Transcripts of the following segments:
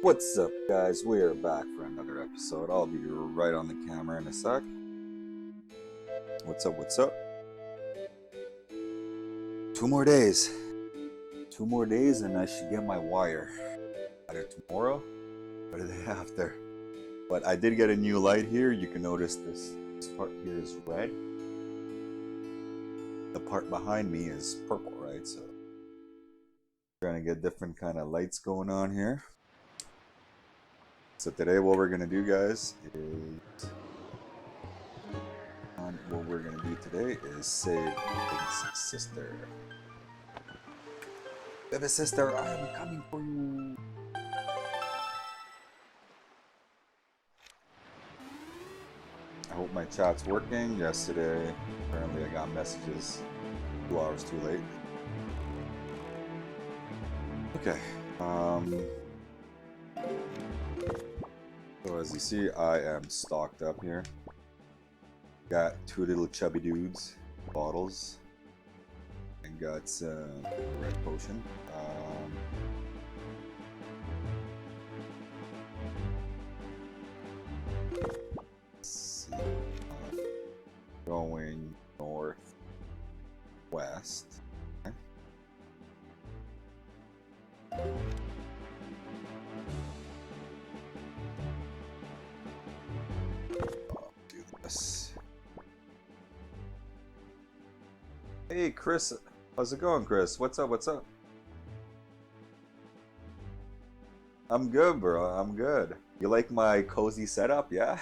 What's up, guys? We are back for another episode. I'll be right on the camera in a sec. What's up, what's up? 2 more days. 2 more days and I should get my wire. Either tomorrow or the day after. But I did get a new light here. You can notice this part here is red. The part behind me is purple, right? So trying to get different kind of lights going on here. So today what we're gonna do, guys, is save Baby Sister. Baby Sister, I am coming for you. I hope my chat's working. Yesterday, apparently I got messages 2 hours too late. Okay. So as you see, I am stocked up here. Got 2 little chubby dudes, bottles, and got some red potion. Let's see. Going northwest. Okay. Do this. Hey Chris, how's it going, Chris? What's up? What's up? I'm good, bro. I'm good. You like my cozy setup, yeah?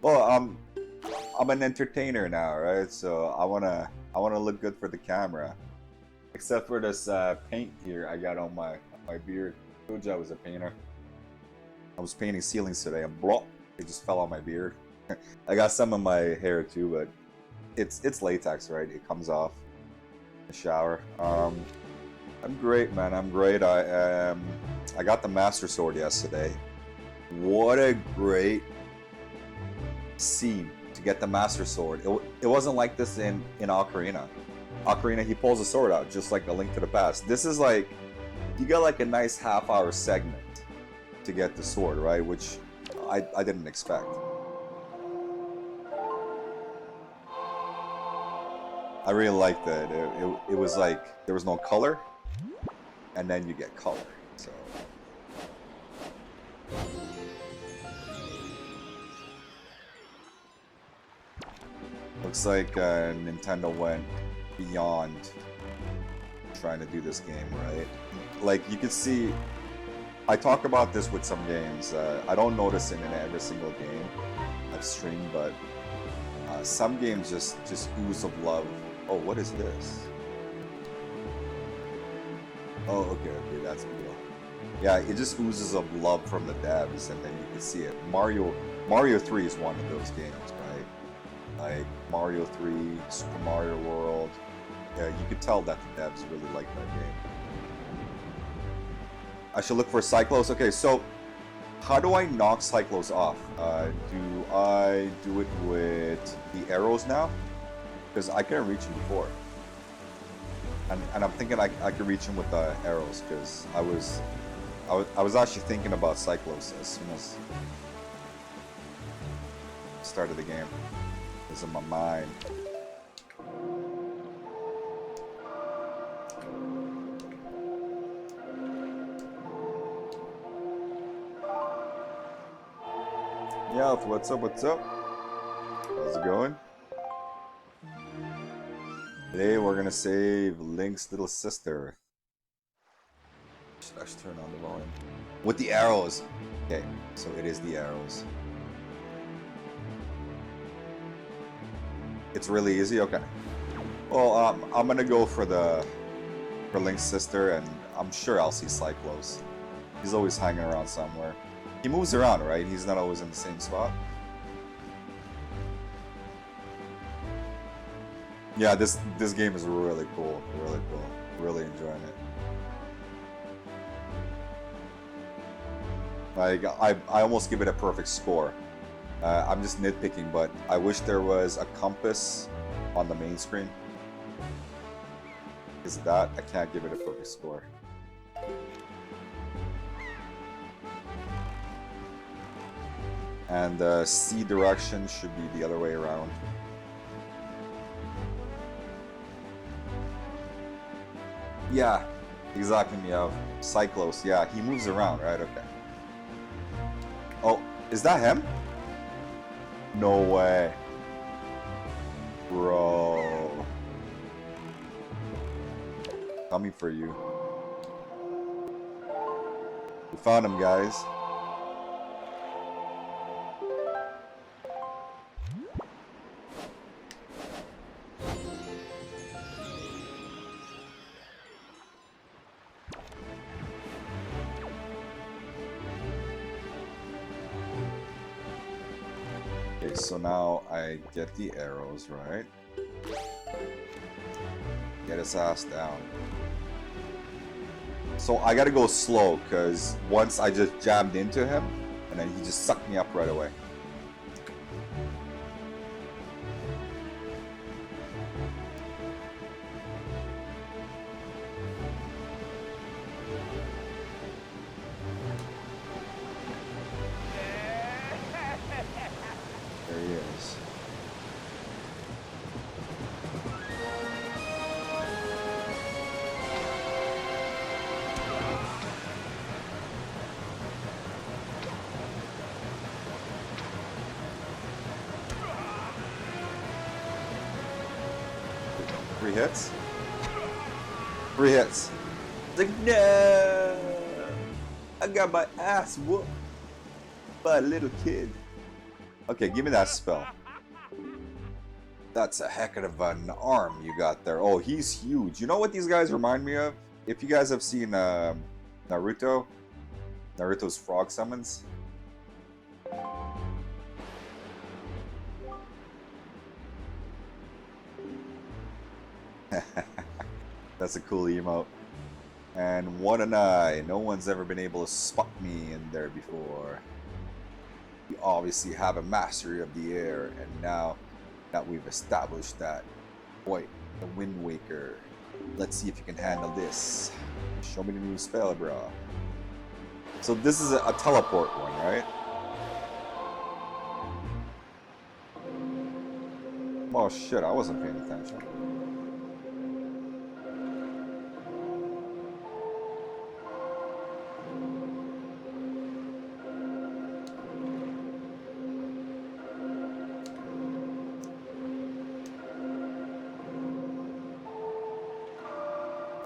Well, I'm an entertainer now, right? So I wanna look good for the camera. Except for this paint here I got on my beard. I told you I was a painter. I was painting ceilings today and blop, it just fell on my beard. I got some in my hair too, but it's latex, right? It comes off in the shower. I'm great, man. I'm great. I got the Master Sword yesterday. What a great scene to get the Master Sword. It wasn't like this in Ocarina. Ocarina, he pulls the sword out just like A Link to the Past. This is like, you get like a nice half-hour segment to get the sword, right? Which I didn't expect. I really liked that. It was like there was no color, and then you get color. So looks like Nintendo went beyond trying to do this game, right? Like you can see, I talk about this with some games. I don't notice it in every single game I've streamed, but some games just ooze of love. Oh, what is this? Oh, okay, that's cool. Yeah, it just oozes of love from the devs, and then you can see it. Mario 3 is one of those games, right? Like Mario 3, Super Mario World. Yeah, you could tell that the devs really like that game. I should look for Cyclos. Okay, so how do I knock Cyclos off? Do I do it with the arrows now? Because I couldn't reach him before, and I'm thinking I could reach him with the arrows, because I was actually thinking about Cyclos as soon as I started the game. It was in my mind. Yeah, what's up? What's up? How's it going? Today we're gonna save Link's little sister. Should I turn on the volume? With the arrows. Okay, so it is the arrows. It's really easy. Okay. Well, I'm gonna go for Link's sister, and I'm sure I'll see Cyclos. He's always hanging around somewhere. He moves around, right? He's not always in the same spot. Yeah, this game is really cool. Really cool. Really enjoying it. Like, I almost give it a perfect score. I'm just nitpicking, but I wish there was a compass on the main screen. Because that, I can't give it a perfect score. And the C direction should be the other way around. Yeah, exactly, Meow. Cyclos, yeah, he moves around, right? Okay. Oh, is that him? No way. Bro. Coming for you. We found him, guys. Okay, so now I get the arrows, right? Get his ass down. So I gotta go slow, because once I just jammed into him, and then he just sucked me up right away. There he is. Three hits? 3 hits. It's like, no! I got my ass whooped by a little kid. Okay, give me that spell. That's a heck of an arm you got there. Oh, he's huge. You know what these guys remind me of? If you guys have seen Naruto's frog summons. That's a cool emote. And what an eye. No one's ever been able to spot me in there before. You obviously have a mastery of the air, and now that we've established that, boy, the Wind Waker, let's see if you can handle this. Show me the new spell, bro. So this is a teleport one, right? Oh shit, I wasn't paying attention.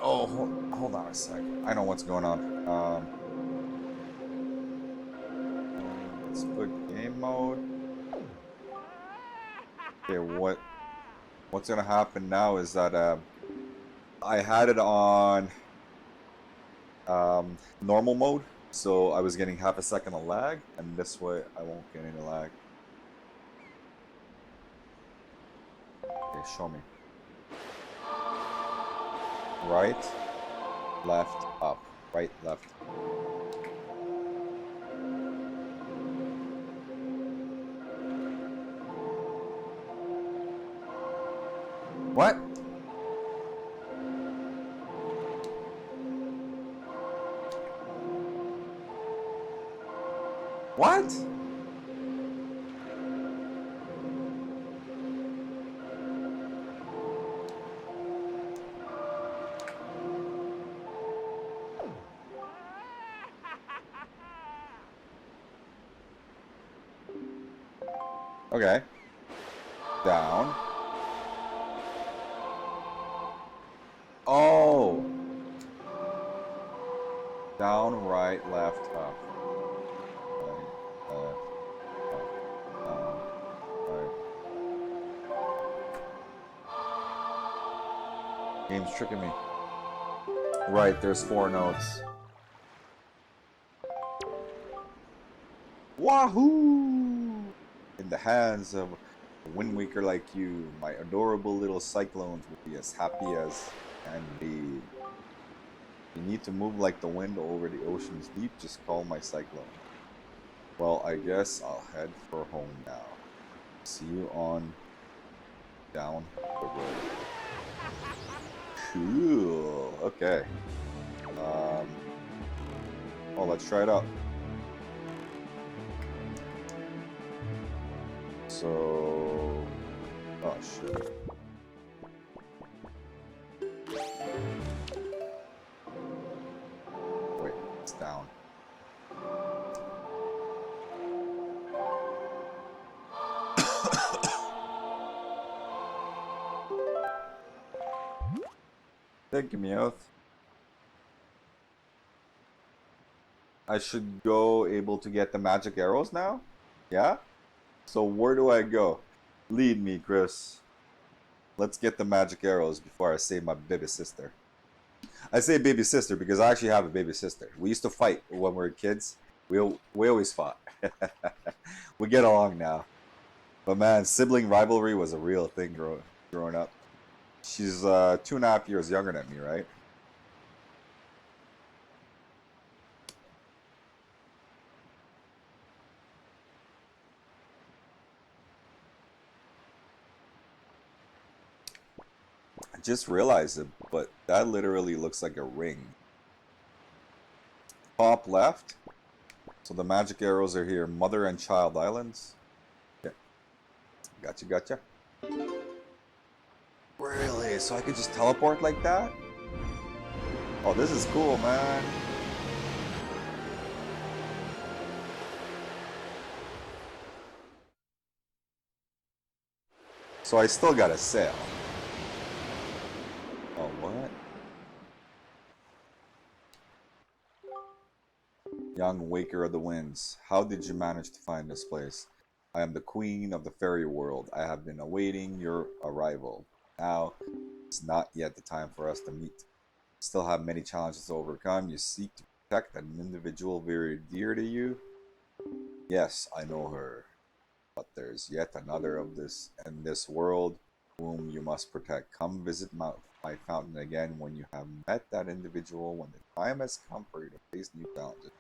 Oh, hold on a sec. I know what's going on. Let's put game mode. Okay, what's gonna happen now is that I had it on normal mode, so I was getting half a second of lag, and this way I won't get any lag. Okay, show me. Right, left, up. Right, left. What? What? Okay. Down. Oh. Down, right, left, up. Right, left, up, down, right. Game's tricking me. Right, there's 4 notes. Wahoo! In the hands of a Wind Waker like you, my adorable little cyclones will be as happy as can be. You need to move like the wind over the ocean's deep, just call my cyclone. Well, I guess I'll head for home now. See you on down the road. Cool. Okay. Oh, let's try it out. So... Oh, shit. Wait, it's down. Thank you, Meowth. I should go able to get the magic arrows now? Yeah? So where do I go? Lead me, Chris. Let's get the magic arrows before I save my baby sister. I say baby sister because I actually have a baby sister. We used to fight when we were kids. We always fought. We get along now. But man, sibling rivalry was a real thing growing up. She's 2.5 years younger than me, right? I just realized it, but that literally looks like a ring. Top left. So the magic arrows are here. Mother and Child Islands. Yeah. Gotcha, gotcha. Really? So I could just teleport like that? Oh, this is cool, man. So I still gotta sail. Oh, what? Young Waker of the Winds, how did you manage to find this place? I am the queen of the fairy world. I have been awaiting your arrival. Now, it's not yet the time for us to meet. Still have many challenges to overcome. You seek to protect an individual very dear to you. Yes, I know her. But there's yet another of this in this world whom you must protect. Come visit my fountain again when you have met that individual, when the time has come for you to face new challenges.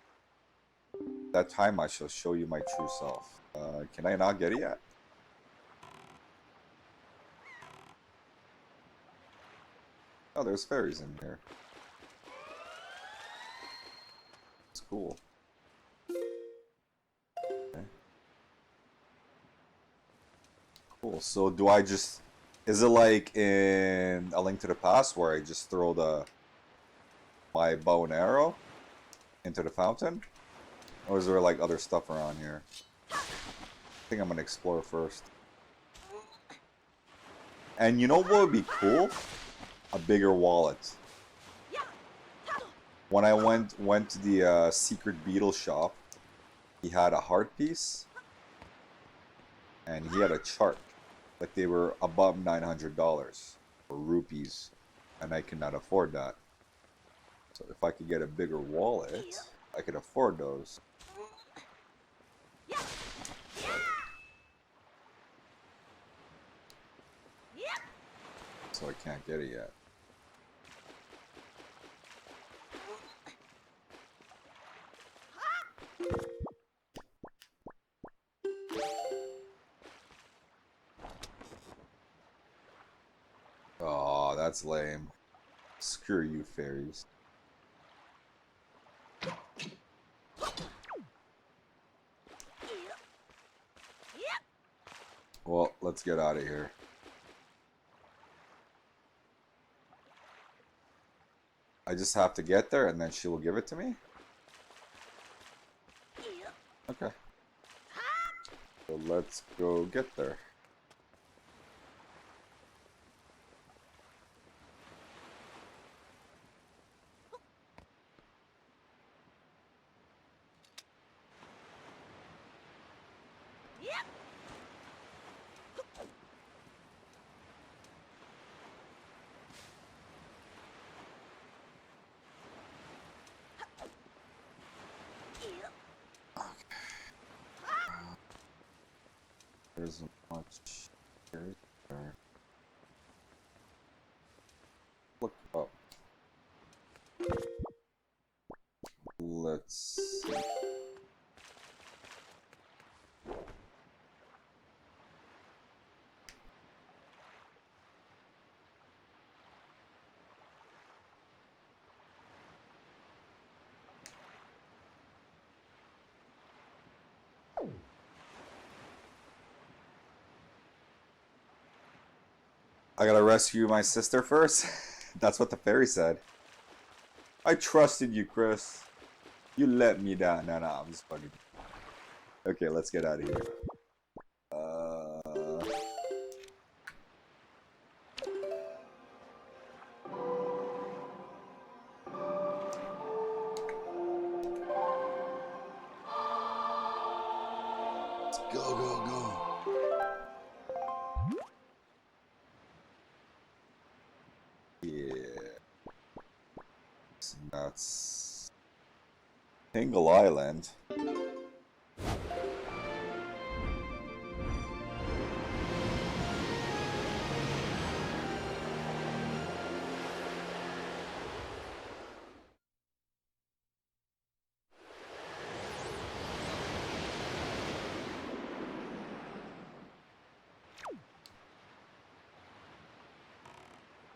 That time I shall show you my true self. Can I not get it yet? Oh, there's fairies in here. It's cool. Okay. Cool. So do I just... Is it like in A Link to the Past where I just throw my bow and arrow into the fountain? Or is there like other stuff around here? I think I'm gonna explore first. And you know what would be cool? A bigger wallet. When I went to the secret beetle shop, he had a heart piece, and he had a chart. Like they were above $900 or rupees, and I could not afford that. So if I could get a bigger wallet, I could afford those. So I can't get it yet. Oh, that's lame. Screw you, fairies. Well, let's get out of here. I just have to get there and then she will give it to me? Okay. So let's go get there. There isn't much here. Look up. Let's see. I gotta rescue my sister first? That's what the fairy said. I trusted you, Chris. You let me down. No, I'm just fucking. Okay, let's get out of here. Let's go. Yeah. It's nuts. Tingle Island.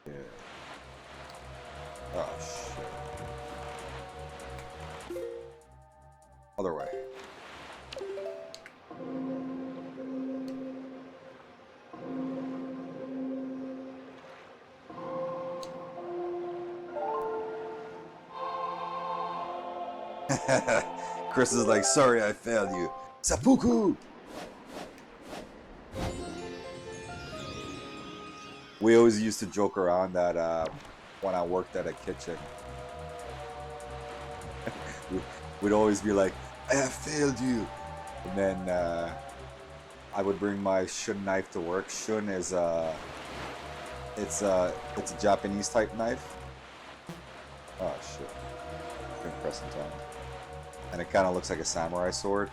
Yeah. Oh, shit. Other way. Chris is like, sorry I failed you. Seppuku! We always used to joke around that when I worked at a kitchen. We'd always be like, I have failed you. And then I would bring my shun knife to work. Shun is it's a Japanese type knife. Oh shit. Couldn't press in time. And it kind of looks like a samurai sword.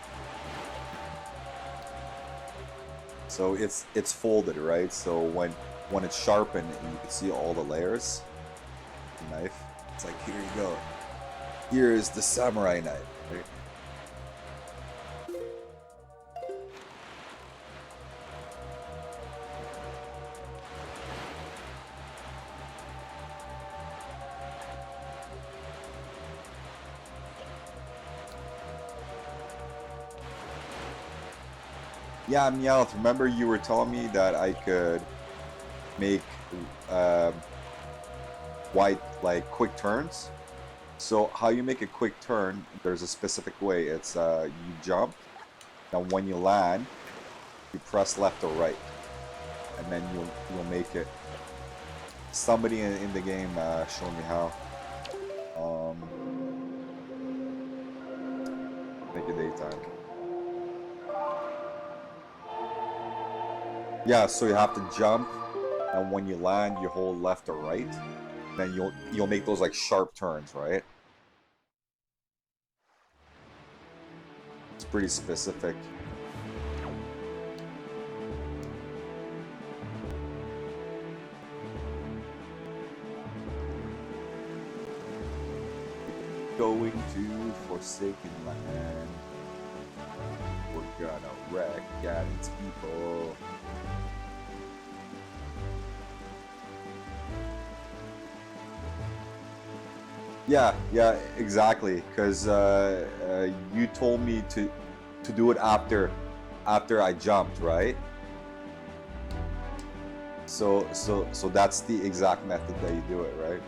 So it's folded, right? So when it's sharpened, you can see all the layers. The knife. It's like, here you go. Here is the samurai knife. Right? Yeah, Meowth, remember you were telling me that I could make white, like, quick turns? So how you make a quick turn, there's a specific way. It's you jump, and when you land, you press left or right, and then you'll make it. Somebody in the game showed me how. Make it daytime. Yeah, so you have to jump, and when you land, you hold left or right. Then you'll make those like sharp turns, right? It's pretty specific. Going to Forsaken Land. We're gonna wreck Gadget's people. Yeah, exactly. Because you told me to do it after I jumped, right? So that's the exact method that you do it, right?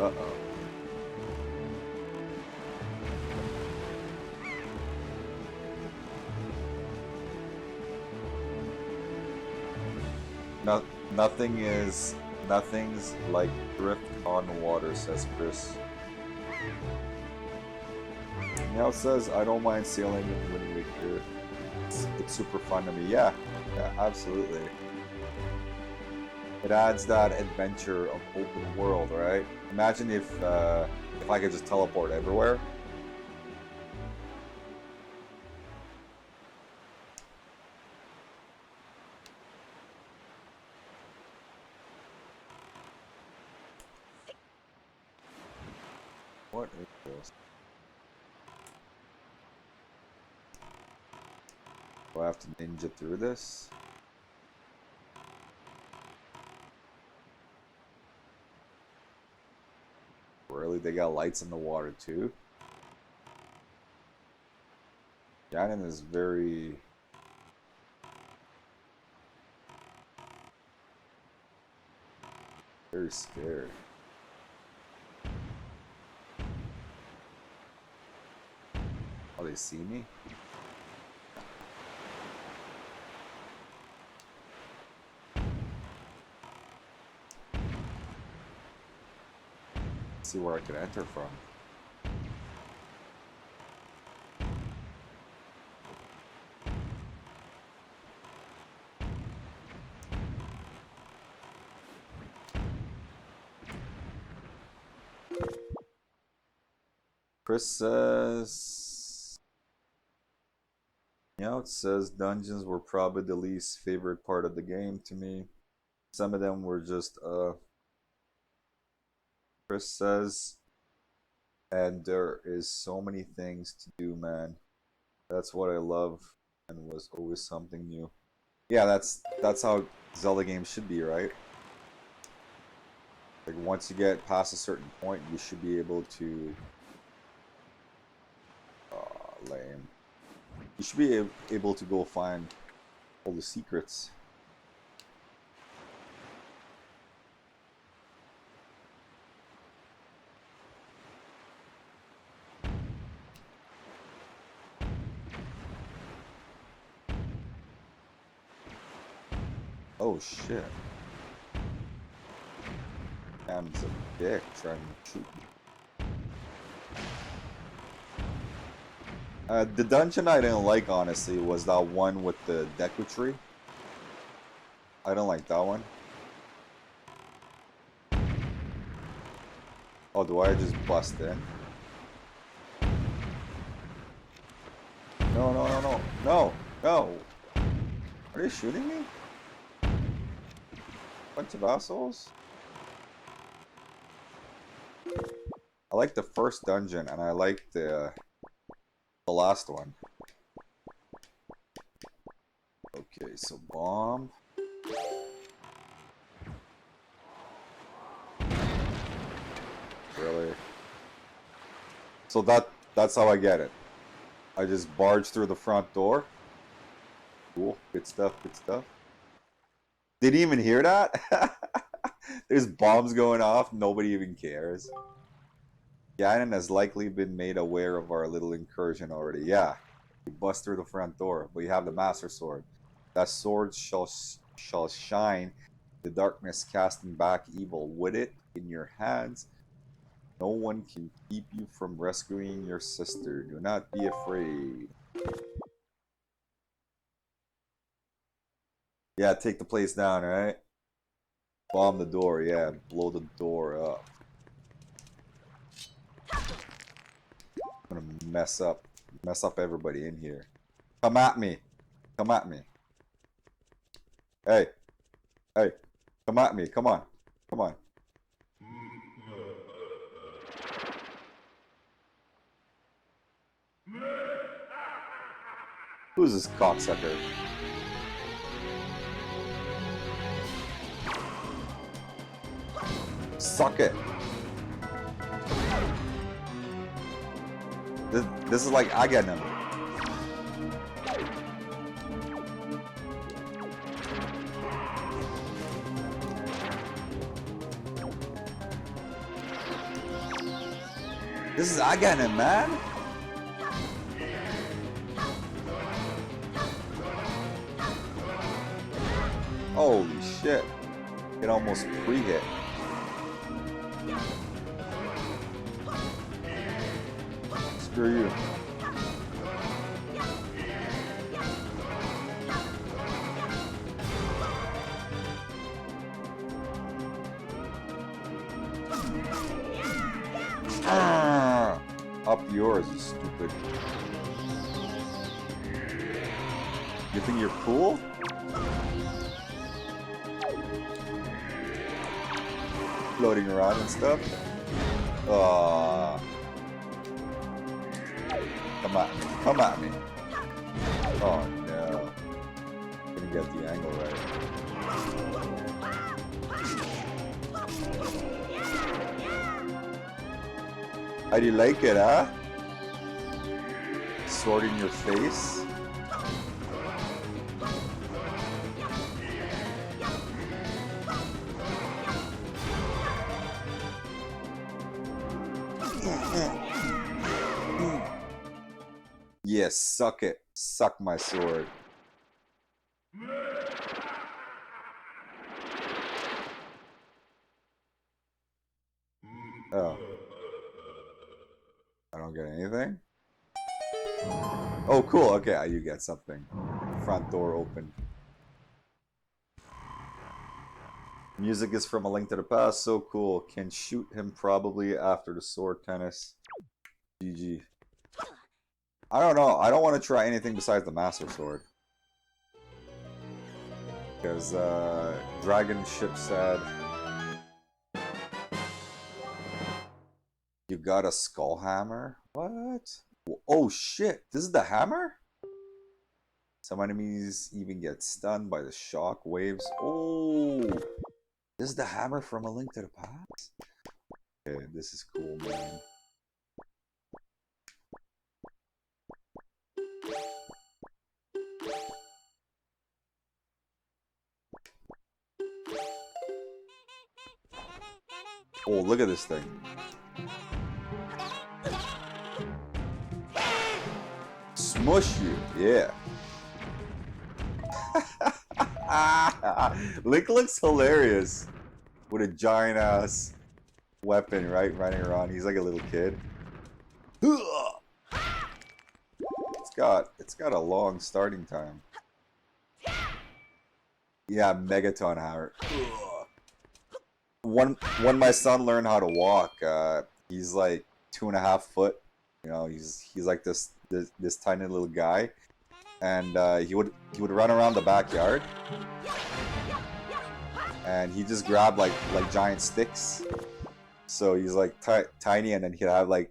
Uh-oh. No, nothing's like drift on water, says Chris. Now says, I don't mind sailing when we're here. It's super fun to me. Yeah, absolutely. It adds that adventure of open world, right? Imagine if I could just teleport everywhere. What is this? Do I have to ninja through this? Really? They got lights in the water too? Ganon is very... very scared. Oh, they see me? Let's see where I can enter from. Chris says, it says dungeons were probably the least favorite part of the game to me. Some of them were just, Chris says, and there is so many things to do, man. That's what I love, and was always something new. Yeah, that's how Zelda games should be, right? Like once you get past a certain point, you should be able to... lame. You should be able to go find all the secrets. Oh shit. Man's a dick trying to shoot me. The dungeon I didn't like, honestly, was that one with the Deku tree. I don't like that one. Oh, do I just bust in? No, no, no, no. No, no. Are they shooting me? Bunch of assholes? I like the first dungeon, and I like the last one. Okay, so bomb. Really? So that's how I get it. I just barge through the front door. Cool. Good stuff, good stuff. Didn't even hear that? There's bombs going off, nobody even cares. Ganon has likely been made aware of our little incursion already. Yeah, you bust through the front door, but you have the Master Sword. That sword shall shine the darkness, casting back evil. With it in your hands, no one can keep you from rescuing your sister. Do not be afraid. Yeah, take the place down, right? Bomb the door, yeah, blow the door up. I'm gonna mess up everybody in here. Come at me. Come at me. Hey. Hey. Come at me. Come on. Come on. Who's this cocksucker? Suck it. This is like I get him. This is Aganim, man. Holy shit. It almost pre-hit. Screw you. Up yours, you stupid. You think you're cool? Floating around and stuff? Come at me. Come at me. Oh no. Couldn't get the angle right. How do you like it, huh? Sword in your face? Yes, suck it. Suck my sword. Oh. I don't get anything? Oh, cool. Okay, you get something. Front door open. Music is from A Link to the Past. So cool. Can shoot him probably after the sword tennis. GG. I don't know. I don't want to try anything besides the Master Sword. Because Dragon Ship said you got a skull hammer? What? Oh shit, this is the hammer? Some enemies even get stunned by the shock waves. Oh, this is the hammer from A Link to the Past? Okay, this is cool, man. Oh, look at this thing. Smush you, yeah. Link looks hilarious with a giant ass weapon, right? Running around. He's like a little kid. It's got a long starting time. Yeah, Megaton hammer. When my son learned how to walk, he's like 2.5 foot. You know, he's like this tiny little guy, and he would run around the backyard, and he just grabbed like giant sticks. So he's like tiny, and then he'd have like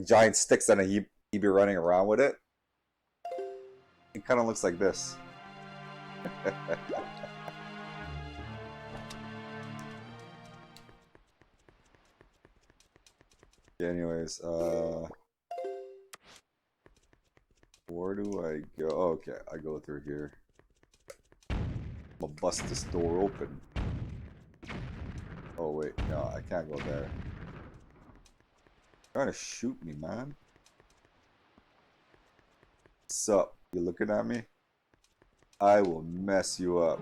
giant sticks, and he'd be running around with it. It kind of looks like this. Anyways, where do I go? Oh, okay, I go through here. I'm gonna bust this door open. Oh wait, no, I can't go there. Trying to shoot me, man. Sup? You looking at me? I will mess you up.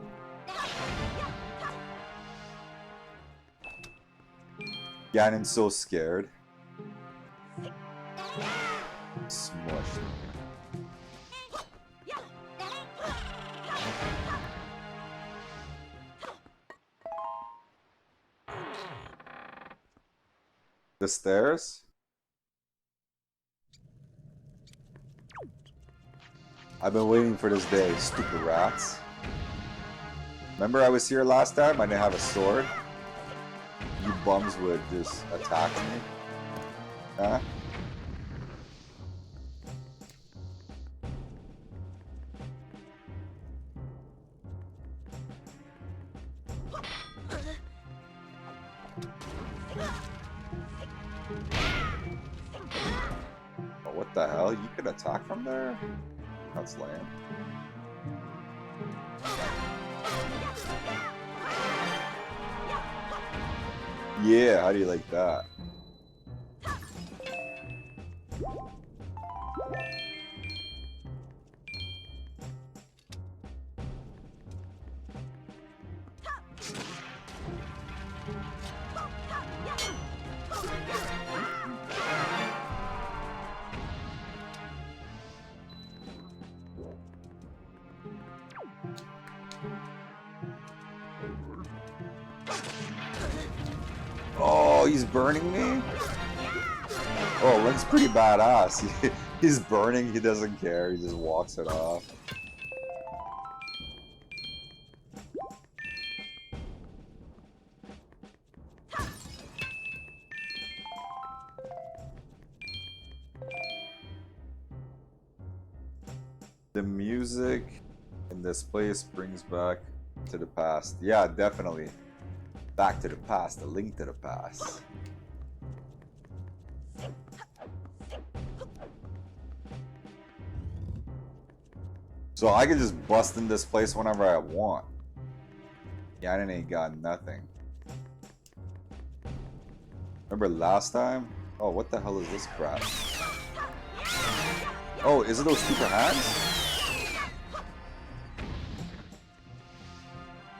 Ganon's so scared. Smushed. The stairs? I've been waiting for this day, stupid rats. Remember I was here last time? I didn't have a sword. You bums would just attack me. Huh? Oh, what the hell? You could attack from there? That's lame. Yeah, how do you like that? Oh, he's burning me? Oh, Link's pretty badass. He's burning, he doesn't care, he just walks it off. The music in this place brings back to the past. Yeah, definitely. Back to the past, a link to the past. So I can just bust in this place whenever I want. Yeah, I ain't got nothing. Remember last time? Oh, what the hell is this crap? Oh, is it those stupid hands?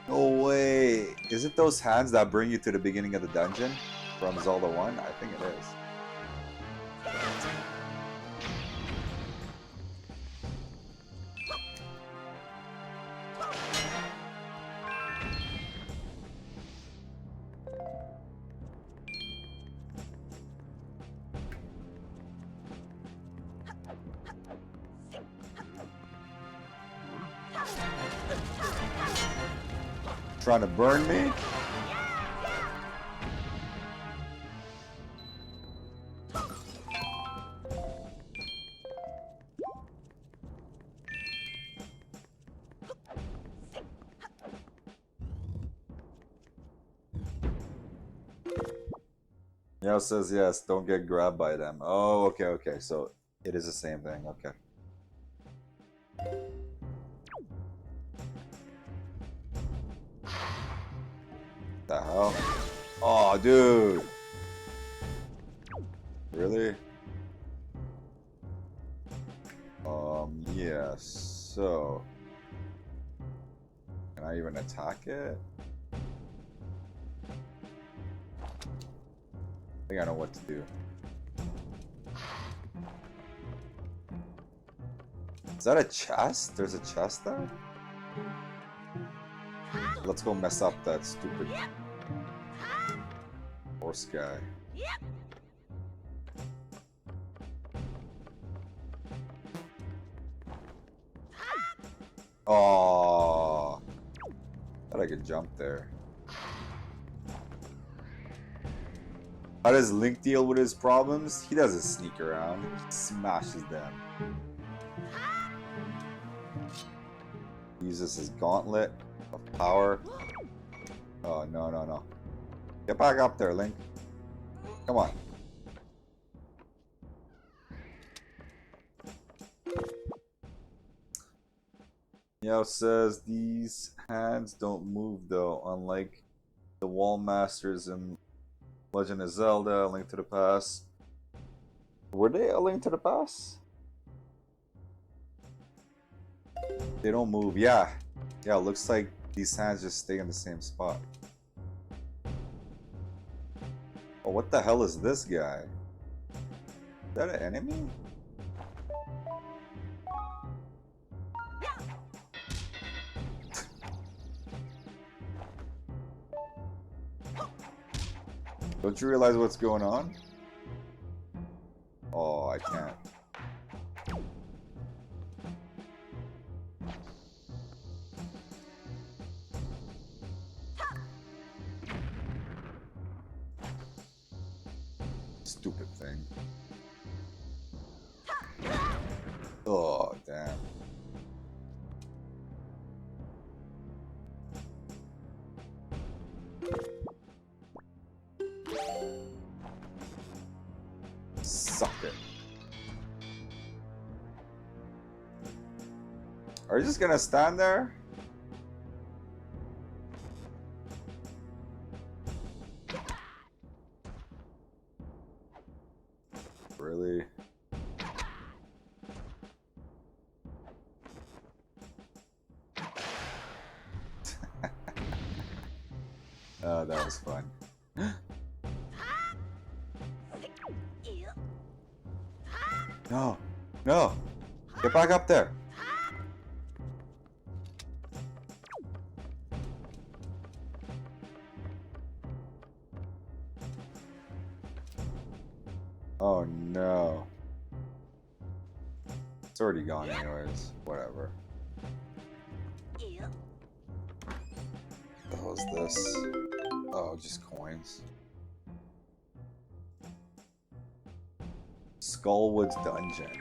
No way! Is it those hands that bring you to the beginning of the dungeon from Zelda 1? I think it is. Trying to burn me? Yao says yes, don't get grabbed by them. Oh, okay, okay, so it is the same thing, okay. The hell? Oh, dude! Really? Yeah, so... Can I even attack it? I think I know what to do. Is that a chest? There's a chest there? Let's go mess up that stupid horse guy. Oh, thought I could jump there. How does Link deal with his problems? He doesn't sneak around. He smashes them. He uses his gauntlet of power. Oh, no, no, no. Get back up there, Link. Come on. Yao says these hands don't move though, unlike the wall masters in Legend of Zelda, A Link to the Past. Were they A Link to the Past? They don't move. Yeah. Yeah, it looks like these hands just stay in the same spot. Oh, what the hell is this guy? Is that an enemy? Don't you realize what's going on? Oh, I can't. Stupid thing. Oh, damn. Suck it. Are you just gonna stand there? Really? Oh, that was fun. No, no, get back up there. Oh no. It's already gone anyways. Whatever. What the hell is this? Oh, just coins. Skullwood's Dungeon.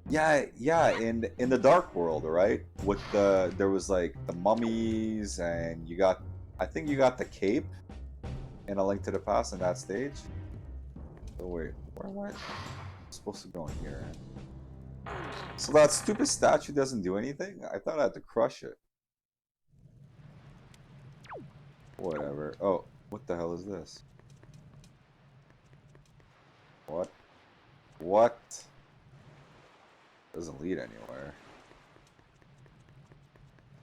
Yeah, in the Dark World, right? With there was like the mummies, and you got, I think you got the cape in A Link to the Past in that stage. Oh wait, where am I supposed to go in here? So that stupid statue doesn't do anything? I thought I had to crush it. Whatever. Oh, what the hell is this? What? What? Doesn't lead anywhere.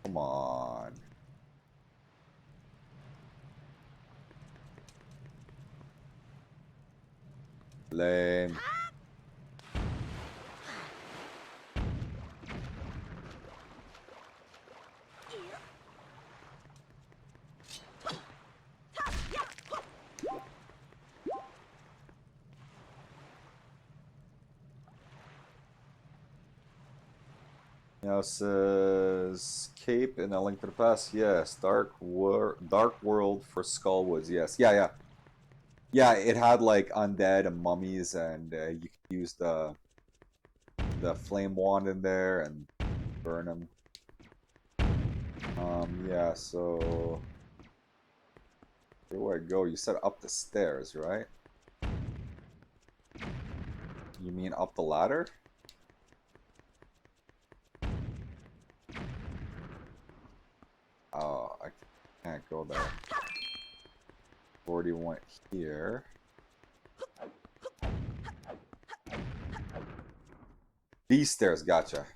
Come on. Lame. Now it says Cape in A Link to the Past. Yes, Dark World for Skullwoods. Yes, yeah. It had like undead and mummies, and you could use the flame wand in there and burn them. Yeah. So where do I go? You said up the stairs, right? You mean up the ladder? Oh, I can't go there. Already went here. These stairs, gotcha.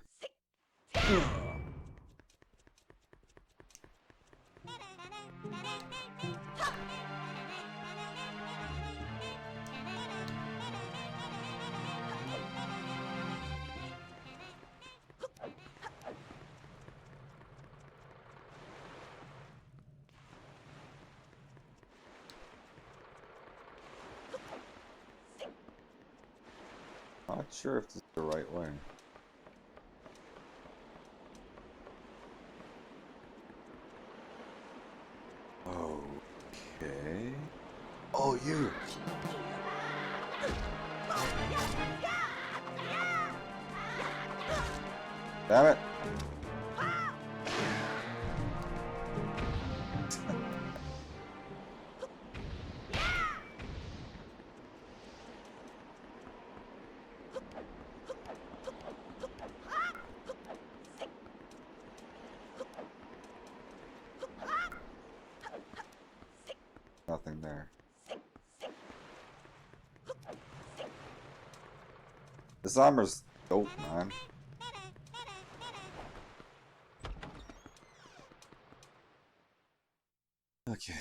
Not sure if this is the right way. Okay. Oh, you! Damn it! Nothing there. This armor's dope, man. Okay.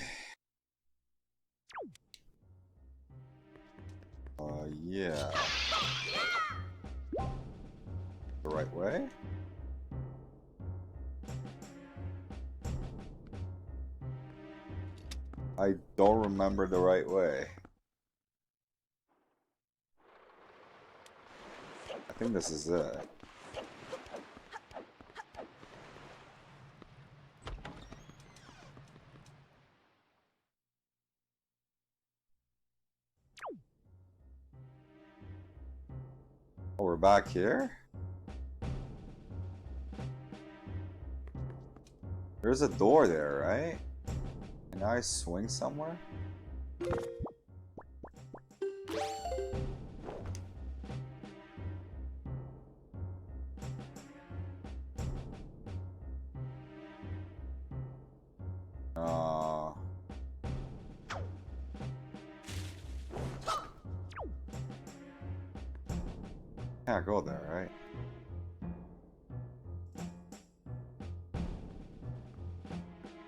Yeah. The right way? I don't remember the right way. I think this is it. Oh, we're back here? There's a door there, right? Can I swing somewhere? Can't go there, right?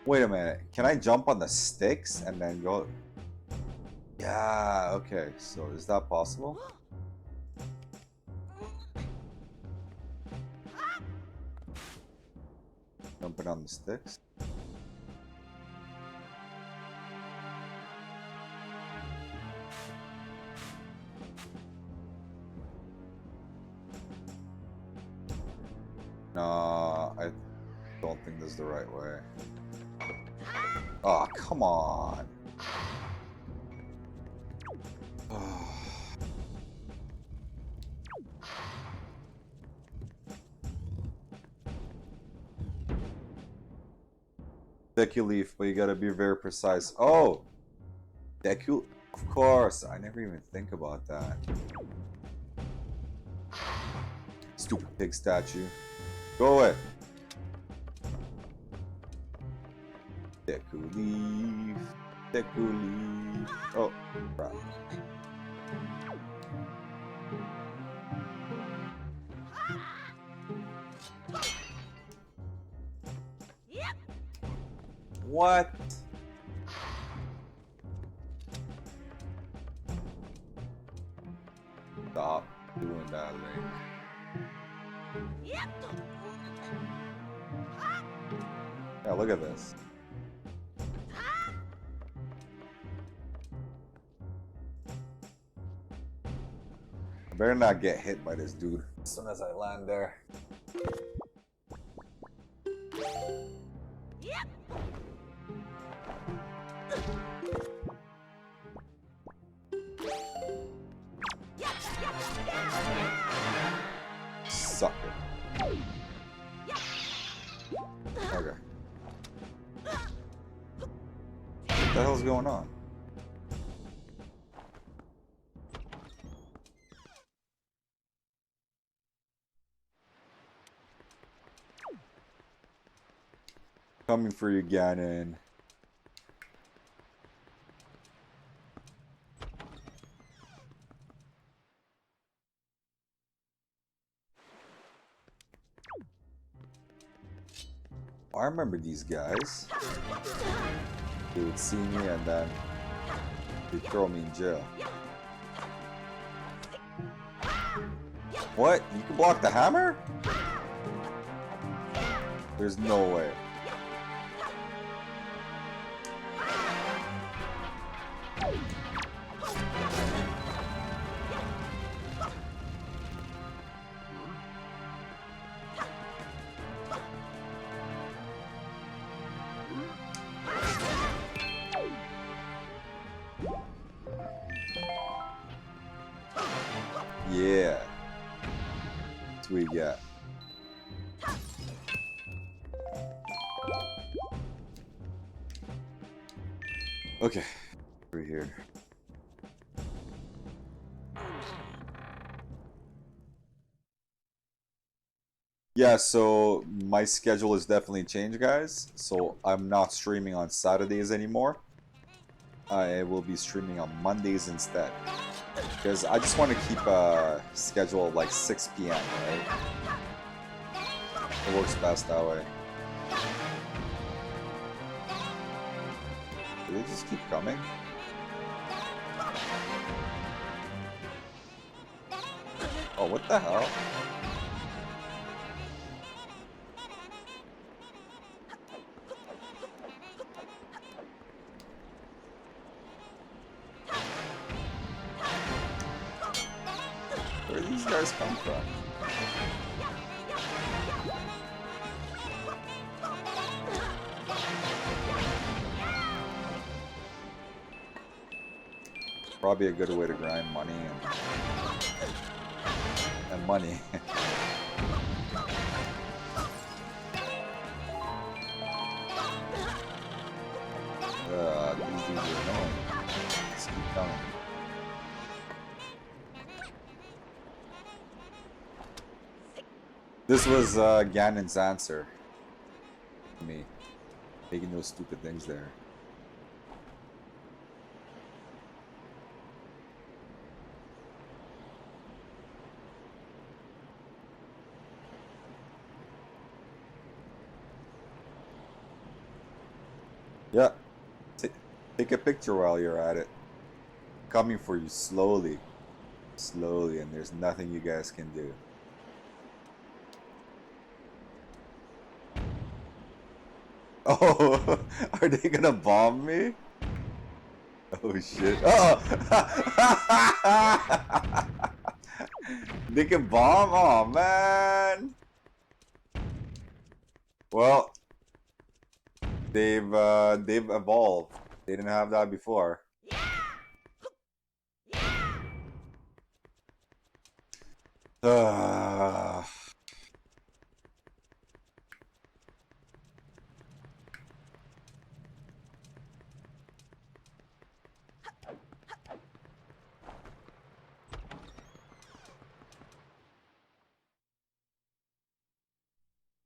Wait a minute. Can I jump on the sticks and then go? Yeah, okay. So is that possible? Jumping on the sticks? No, I don't think this is the right way. Oh, come on. Deku Leaf, but you gotta be very precise. Oh! Deku... Of course, I never even think about that. Stupid pig statue. Go away. Deku Leaf. Deku Leaf. Oh, crap. What? Stop doing that, Link. Yeah, look at this. I better not get hit by this dude as soon as I land there. Sucker. Okay. What the hell's going on? Coming for you, Ganon. I remember these guys. They would see me and then they'd throw me in jail. What? You can block the hammer? There's no way. Yeah. That's what we got. Okay. Over here. Yeah, so my schedule has definitely changed, guys. So I'm not streaming on Saturdays anymore. I will be streaming on Mondays instead. Because I just want to keep a schedule of like 6 p.m., right? It works best that way. Do they just keep coming? Oh, what the hell? Where do these guys come from? Probably a good way to grind money and money. These dudes are annoying. Let's keep coming. This was Ganon's answer to me, making those stupid things there. Yeah, take a picture while you're at it. Coming for you slowly, slowly, and there's nothing you guys can do. Oh, are they gonna bomb me? Oh shit. Oh! They can bomb? Oh man. Well, they've evolved. They didn't have that before.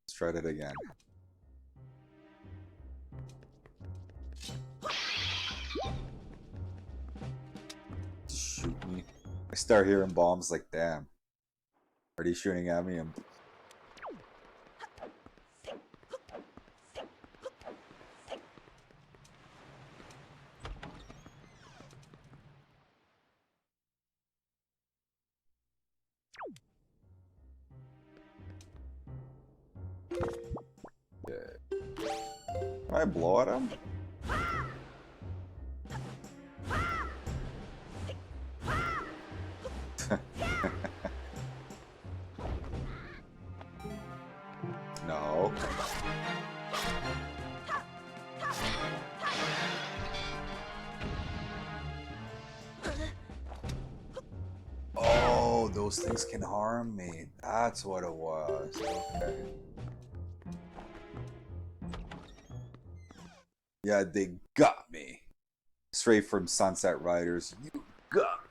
Let's try that again. Just shoot me. I start hearing bombs like, damn. Are they shooting at me? Okay. Can I blow at him? No. Oh, those things can harm me. That's what it was. Okay. Yeah, they got me. Straight from Sunset Riders. You got me.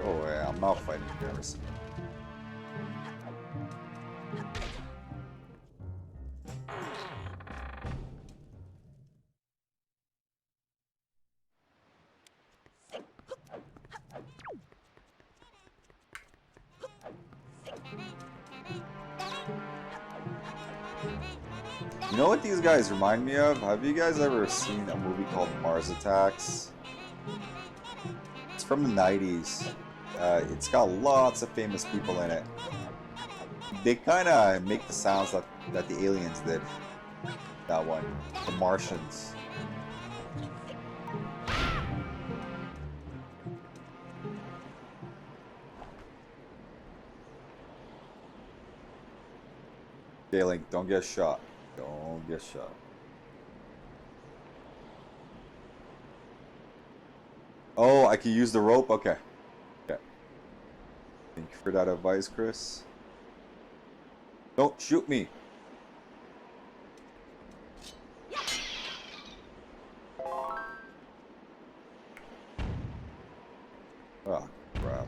Oh yeah, I'm not fighting Garrison. You know what these guys remind me of? Have you guys ever seen a movie called Mars Attacks? It's from the 90s. It's got lots of famous people in it. They kind of make the sounds that the aliens did. That one. The Martians. Okay, Link, don't get shot. Don't get shot. Oh, I can use the rope? Okay. Okay. Thank you for that advice, Chris. Don't shoot me. Oh, crap.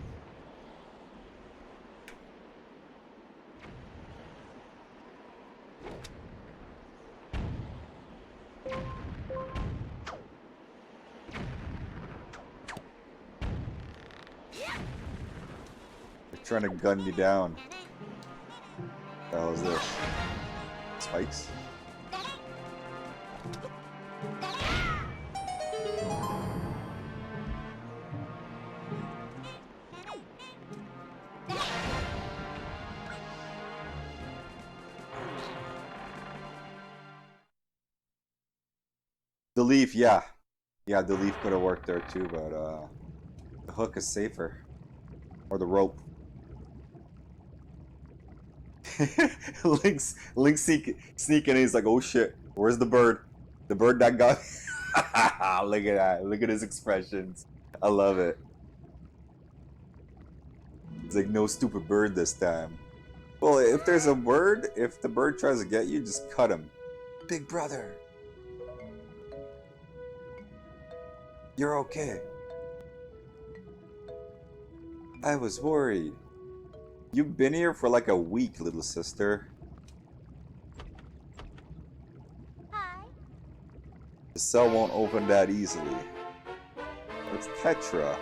They're trying to gun me down. What the hell is this? Spikes? The leaf, yeah. Yeah, the leaf could have worked there too, but the hook is safer. Or the rope. Link's sneaking in, he's like, oh shit, where's the bird? The bird that got Look at that. Look at his expressions. I love it. It's like no stupid bird this time. Well, if there's a bird, if the bird tries to get you, just cut him. Big brother. You're okay. I was worried. You've been here for like a week, little sister. Hi. The cell won't open that easily. It's Tetra.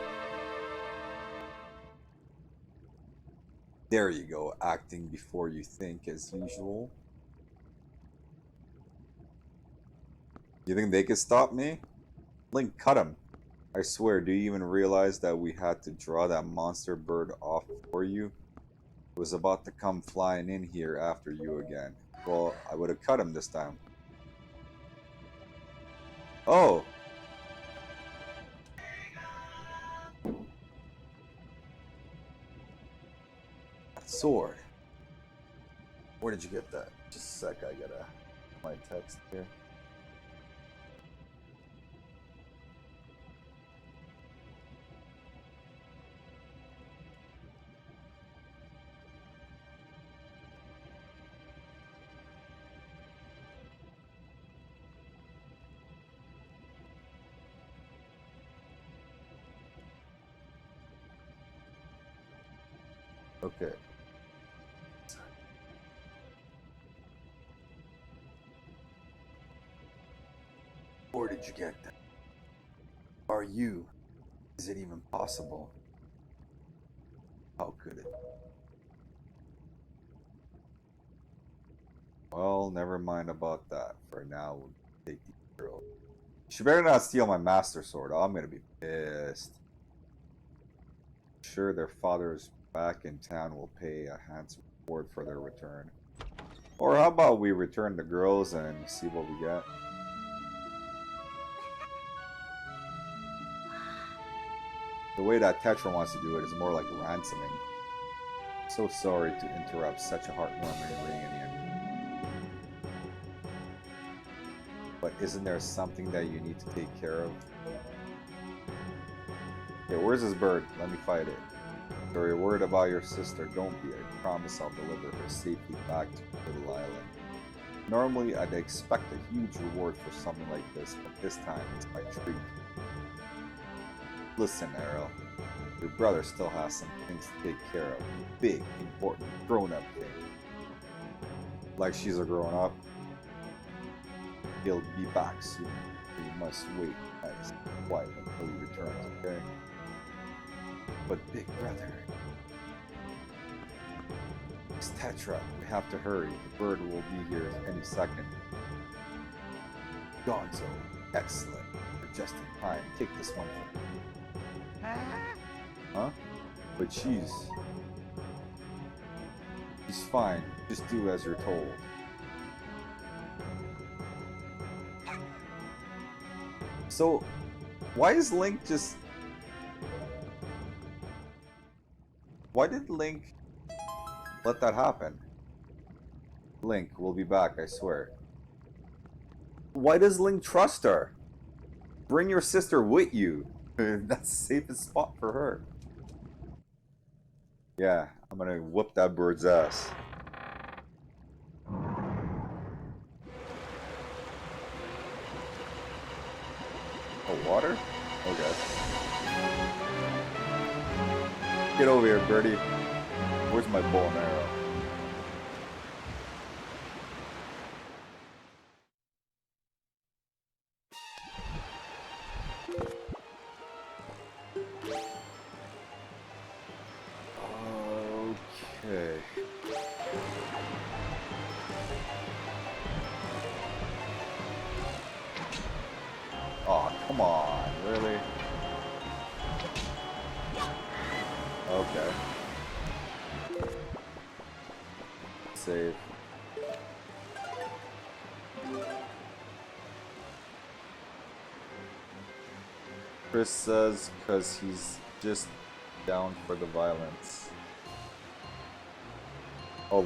There you go, acting before you think as usual. You think they could stop me? Link, cut him. I swear, do you even realize that we had to draw that monster bird off for you? It was about to come flying in here after you again. Well, I would have cut him this time. Oh! Sword. Where did you get that? Just a sec, I gotta my text here. Okay. Where did you get that? Are you? Is it even possible? How could it? Well, never mind about that. For now, we'll take the girl. She better not steal my master sword. Oh, I'm gonna be pissed. Sure, their fathers back in town will pay a handsome reward for their return. Or how about we return the girls and see what we get? The way that Tetra wants to do it is more like ransoming. So sorry to interrupt such a heartwarming reunion. But isn't there something that you need to take care of? Okay, where's this bird? Let me fight it. If you're worried about your sister, don't be. I promise I'll deliver her safely back to Little Island. Normally, I'd expect a huge reward for something like this, but this time it's my treat. Listen, Arrow. Your brother still has some things to take care of. Big, important, grown-up thing. Like she's a grown-up. He'll be back soon. You must wait as quiet until he returns, okay? But big brother... It's Tetra. We have to hurry. The bird will be here any second. Gonzo. Excellent. You're just in time. Take this one from me. Huh? But she's fine. Just do as you're told. So, why is Link just... Why did Link let that happen? Link, we'll be back, I swear. Why does Link trust her? Bring your sister with you. That's the safest spot for her. Yeah, I'm gonna whoop that bird's ass. Oh, water? Okay. Get over here, birdie. Where's my bow and arrow? Okay. Oh, come on, really? Okay. Save. Chris says because he's just down for the violence. Oh,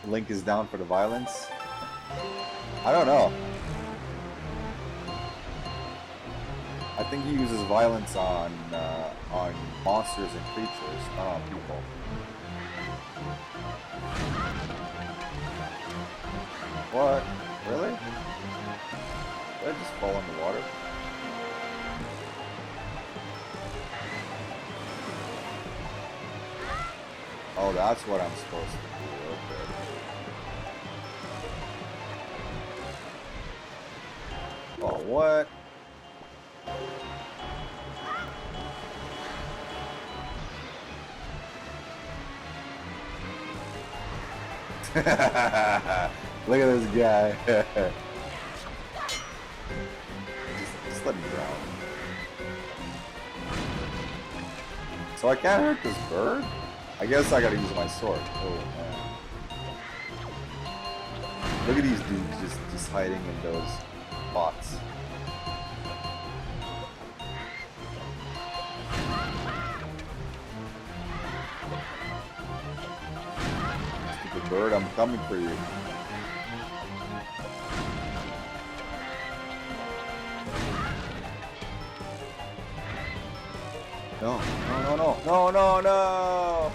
Link is down for the violence? I don't know. I think he uses violence on monsters and creatures, not on people. What? Really? Did I just fall in the water? Oh, that's what I'm supposed to do. Okay. Oh, what? Look at this guy. just let me drown. So I can't hurt this bird? I guess I gotta use my sword. Oh man. Look at these dudes just hiding in those pots. Stupid bird, I'm coming for you. No, no, no, no, no, no, no!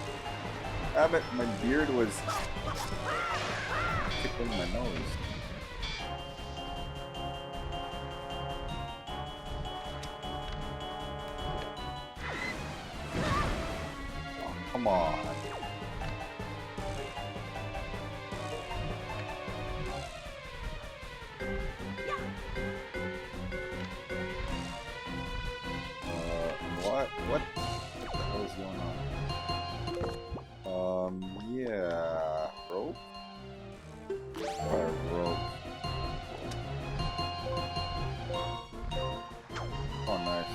Damn it, my beard was tickling my nose. Oh, come on. What the hell is going on? Yeah. Rope? Rope. Oh, nice.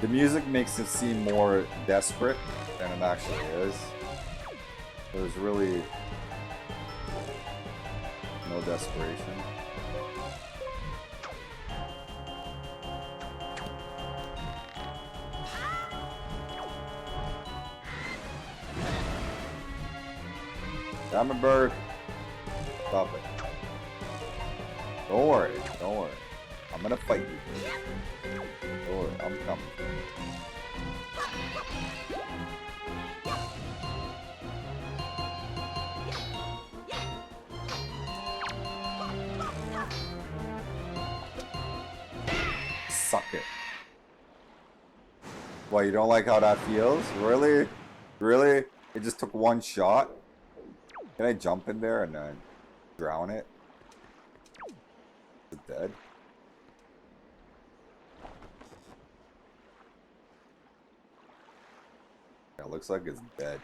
The music makes it seem more desperate than it actually is. There's really no desperation. Damn it, bird. Stop it. Don't worry. Don't worry. I'm gonna fight you. Don't worry. I'm coming. Suck it. What, you don't like how that feels? Really? Really? It just took one shot? Can I jump in there and then drown it? Is it dead? Yeah, it looks like it's dead.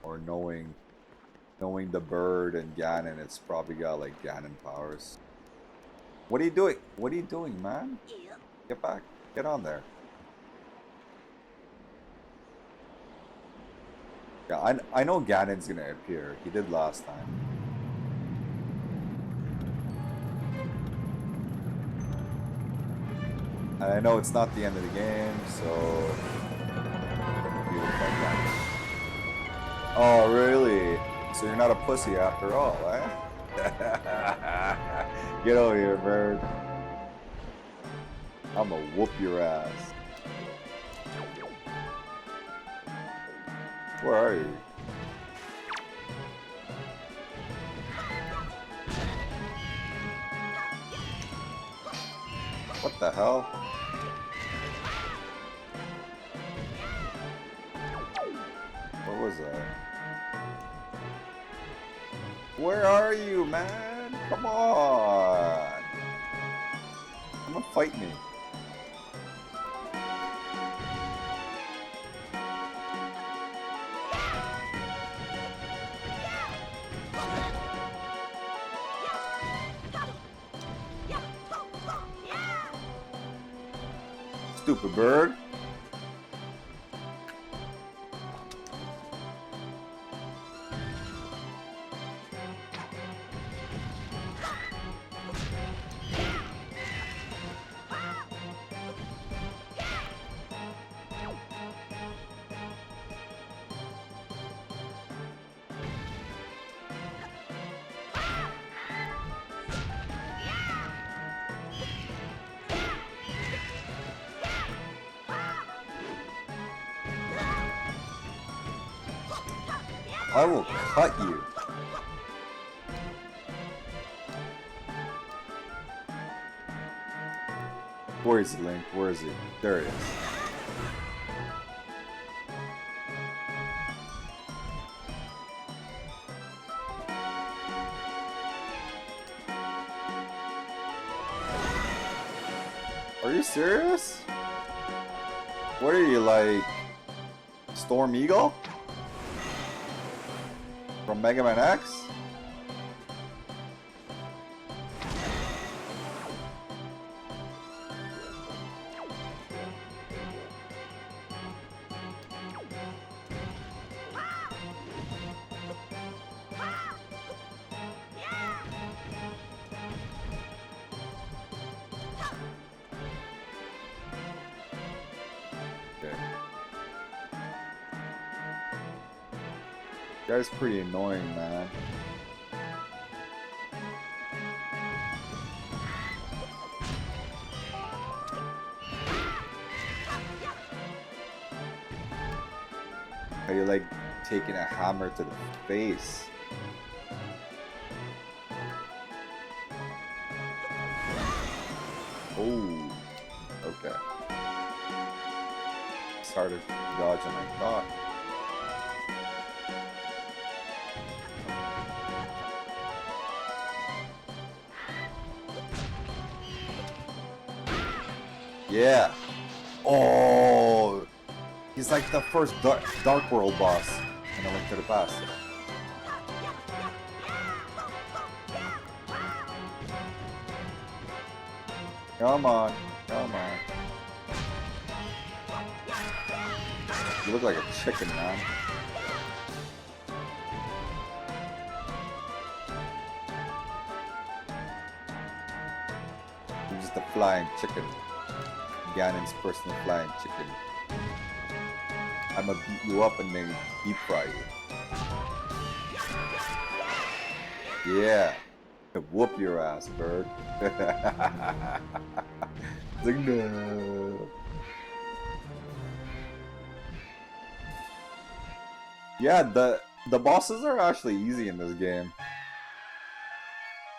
Or knowing the bird and Ganon, it's probably got like Ganon powers. What are you doing? What are you doing, man? Get back. Get on there. Yeah, I know Ganon's gonna appear. He did last time. And I know it's not the end of the game, so... Oh, really? So you're not a pussy after all, eh? Get over here, bird. I'm gonna whoop your ass. Where are you? What the hell? What was that? Where are you, man? Come on! Come on, fight me. Stupid bird. I will cut you. Where is it, Link? Where is it? There it is. Are you serious? What are you, like, Storm Eagle? From Mega Man X? Okay. Guy's pretty annoying, man. How you like taking a hammer to the face? Oh, okay. It's harder to dodge than I thought. Yeah. Oh, he's like the first Dark World boss in A Link to the Past. Come on, come on. You look like a chicken, man. You're just a flying chicken. Ganon's personal flying chicken. I'ma beat you up and then deep fry you. Yeah. Whoop your ass, bird. Like, no. Yeah, the bosses are actually easy in this game.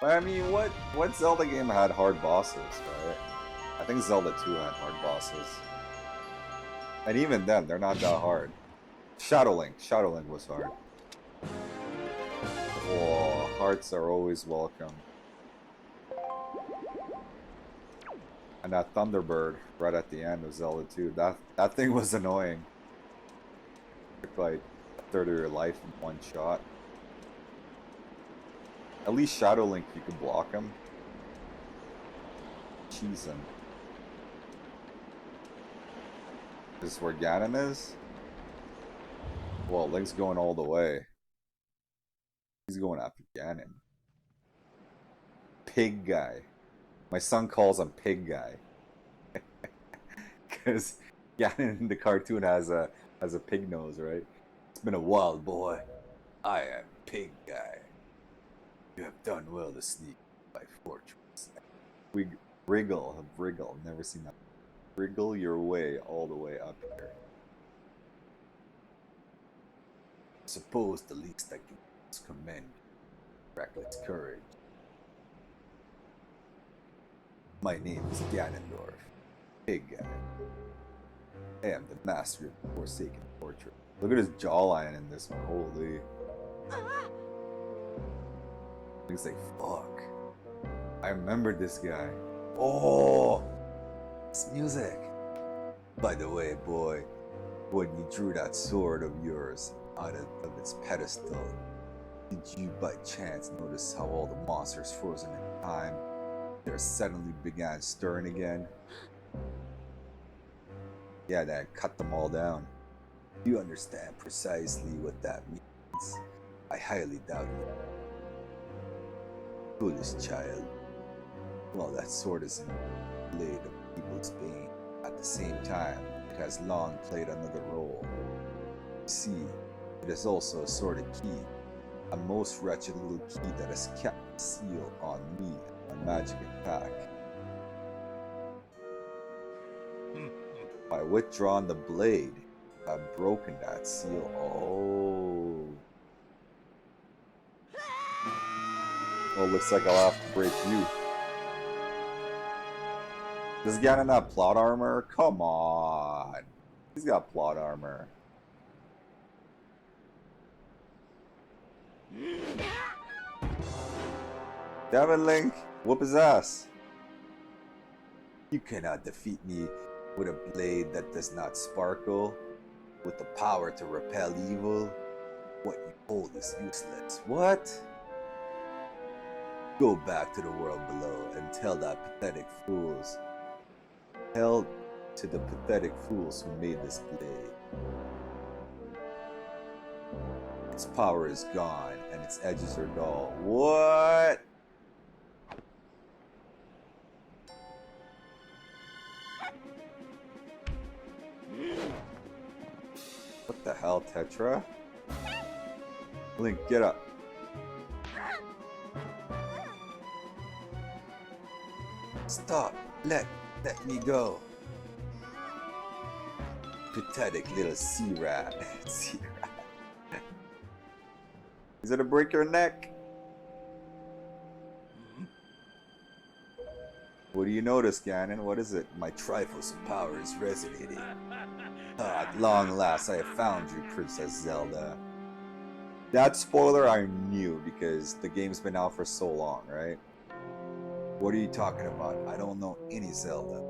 I mean, what Zelda game had hard bosses, right? I think Zelda 2 had hard bosses. And even then, they're not that hard. Shadow Link was hard. Oh, hearts are always welcome. And that Thunderbird right at the end of Zelda 2, that thing was annoying. Took like a third of your life in one shot. At least Shadow Link, you can block him. Cheesin'. This is where Ganon is? Well, Link's going all the way. He's going after Ganon. Pig guy. My son calls him Pig guy. Because Ganon in the cartoon has a pig nose, right? It's been a while, boy. I am Pig guy. You have done well to sneak my fortress. We wriggle, never seen that. Wriggle your way all the way up here. Suppose the least I can do is commend reckless courage. My name is Ganondorf, Pig guy. I am the master of the Forsaken Fortress. Look at his jawline in this one, holy. He's like, fuck. I remember this guy. Oh, it's music. By the way, boy, when you drew that sword of yours out of its pedestal, did you by chance notice how all the monsters frozen in time there suddenly began stirring again? Yeah, then cut them all down. Do you understand precisely what that means? I highly doubt it. Foolish child. Well, that sword is a blade of people's bane. At the same time, it has long played another role. You see, it is also a sort of key. A most wretched little key that has kept the seal on me and my magic attack. By withdrawing the blade, I've broken that seal. Oh. Well, looks like I'll have to break you. Does Ganon have plot armor? Come on. He's got plot armor. Devin Link, whoop his ass. You cannot defeat me with a blade that does not sparkle, with the power to repel evil. What you hold is useless. What? Go back to the world below and tell that pathetic fools. Tell to the pathetic fools who made this blade. Its power is gone and its edges are dull. What? What the hell, Tetra? Link, get up. Stop. Let me go. Pathetic little sea rat. Sea rat. Is it to break your neck? What do you notice, Ganon? What is it? My trifles of power is resonating. Ah, at long last I have found you, Princess Zelda. That spoiler I knew because the game's been out for so long, right? What are you talking about? I don't know any Zelda.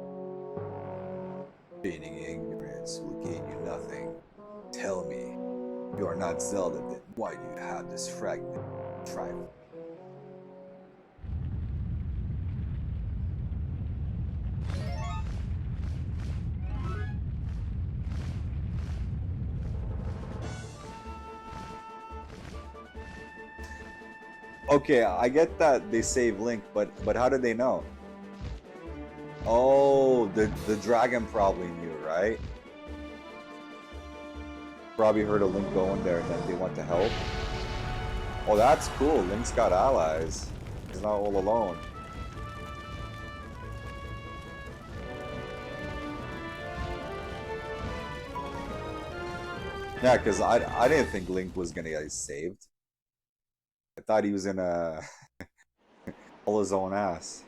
Feigning ignorance will gain you nothing. Tell me, you are not Zelda, then why do you have this fragment? Trifle. Okay, I get that they save Link, but how did they know? Oh, the dragon probably knew, right? Probably heard a Link going there and then they went to help. Oh, that's cool. Link's got allies. He's not all alone. Yeah, because I didn't think Link was gonna get saved. I thought he was gonna pull his own ass.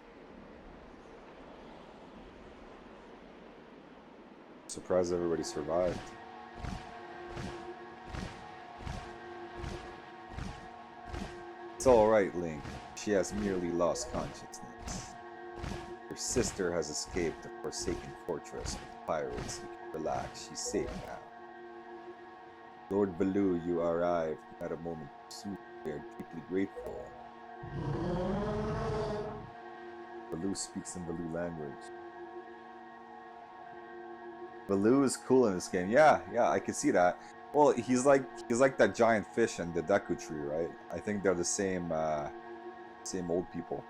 Surprised everybody survived. It's alright, Link. She has merely lost consciousness. Your sister has escaped the Forsaken Fortress with pirates. You can relax, she's safe now. Lord Baloo, you arrived at a moment of truth. We are deeply grateful. Baloo speaks in Baloo language. Baloo is cool in this game. Yeah, I can see that. Well, he's like that giant fish in the Deku Tree, right? I think they're the same same old people.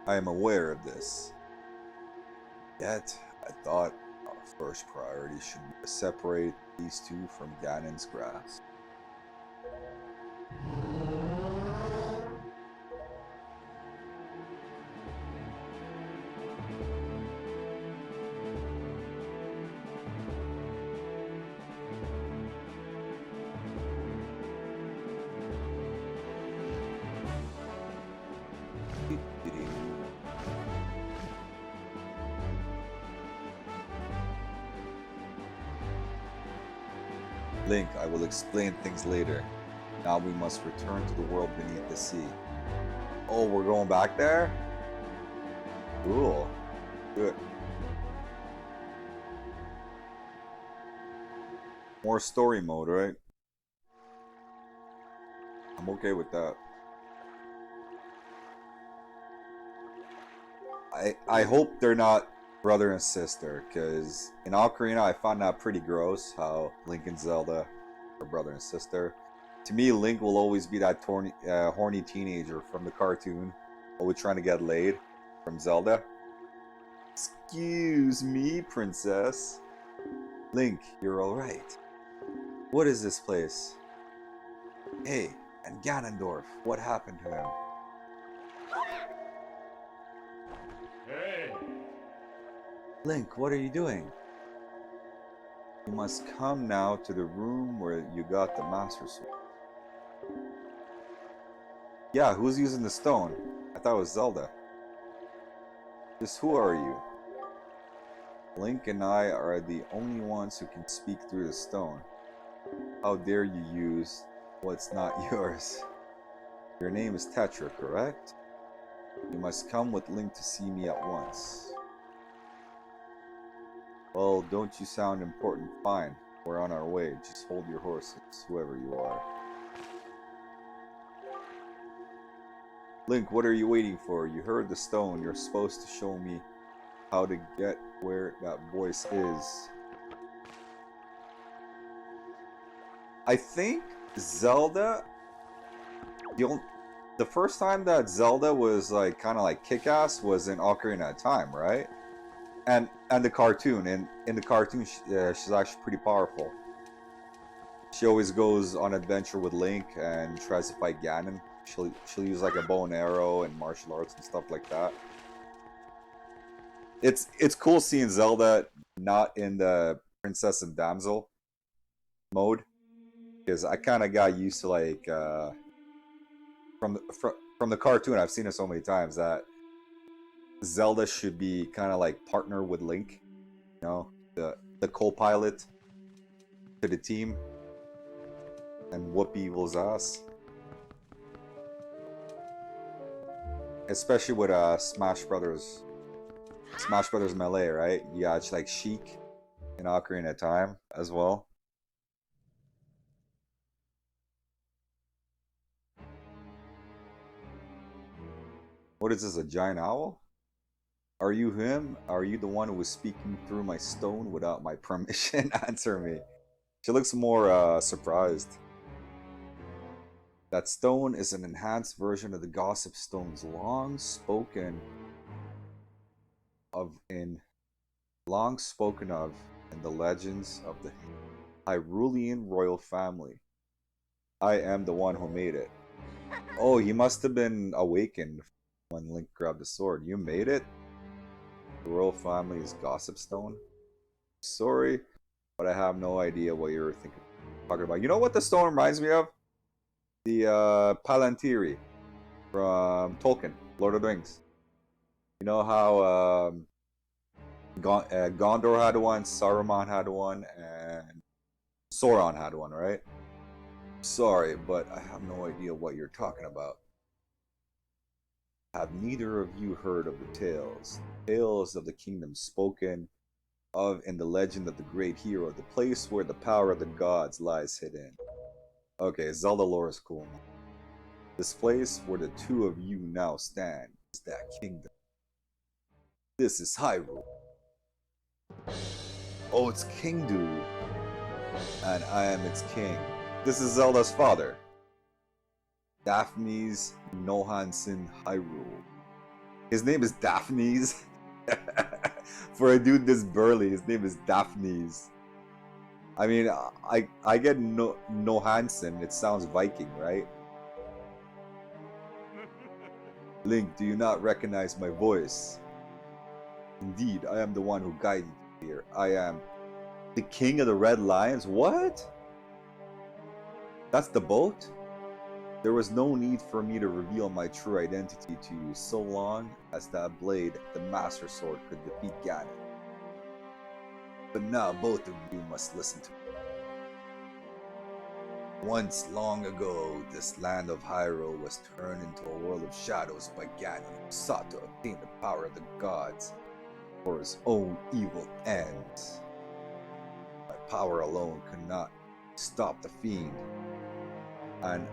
I am aware of this. Yet, I thought our first priority should be to separate these two from Ganon's grasp. Link, I will explain things later. Now we must return to the world beneath the sea. Oh, we're going back there? Cool. Good. More story mode, right? I'm okay with that. I hope they're not brother and sister, because in Ocarina I found that pretty gross how Link and Zelda are brother and sister. To me, Link will always be that horny teenager from the cartoon, always trying to get laid from Zelda. Excuse me, princess. Link, you're alright. What is this place? Hey, and Ganondorf, what happened to him? Hey! Link, what are you doing? You must come now to the room where you got the Master Sword. Yeah, who's using the stone? I thought it was Zelda. Just who are you? Link and I are the only ones who can speak through the stone. How dare you use what's not yours? Your name is Tetra, correct? You must come with Link to see me at once. Well, don't you sound important? Fine. We're on our way. Just hold your horses, whoever you are. Link, what are you waiting for? You heard the stone. You're supposed to show me how to get where that voice is. I think Zelda... The first time that Zelda was like kind of like kick-ass was in Ocarina of Time, right? And the cartoon. In the cartoon, she's actually pretty powerful. She always goes on adventure with Link and tries to fight Ganon. She'll use like a bow and arrow and martial arts and stuff like that. It's cool seeing Zelda not in the princess and damsel mode, because I kind of got used to like from the cartoon. I've seen it so many times that Zelda should be kind of like partner with Link, you know, the co-pilot to the team. and whoop evil's ass. Especially with Smash Brothers Melee, right? You got like Sheik in Ocarina of Time as well. What is this, a giant owl? Are you him? Are you the one who was speaking through my stone without my permission? Answer me. She looks more surprised. That stone is an enhanced version of the gossip stones long spoken of in the legends of the Hyrulean royal family. I am the one who made it. Oh, he must have been awakened when Link grabbed the sword. You made it? The royal family's gossip stone? Sorry, but I have no idea what you're talking about. You know what the stone reminds me of? The Palantiri from Tolkien, Lord of the Rings. You know how Gondor had one, Saruman had one, and Sauron had one, right? Sorry, but I have no idea what you're talking about. Have neither of you heard of the tales? Tales of the kingdom spoken of in the legend of the great hero, the place where the power of the gods lies hidden. Okay, Zelda lore is cool. This place where the two of you now stand is that kingdom. This is Hyrule. Oh, it's King Dude. And I am its king. This is Zelda's father. Daphne's Nohansen Hyrule. His name is Daphne's. For a dude this burly, his name is Daphne's. I mean, I get Nohansen. It sounds Viking, right? Link, do you not recognize my voice? Indeed, I am the one who guided you here. I am the king of the Red Lions. What? That's the boat? There was no need for me to reveal my true identity to you so long as that blade, the Master Sword, could defeat Ganon. But now both of you must listen to me. Once long ago, this land of Hyrule was turned into a world of shadows by Ganon, who sought to obtain the power of the gods for his own evil ends. My power alone could not stop the fiend, and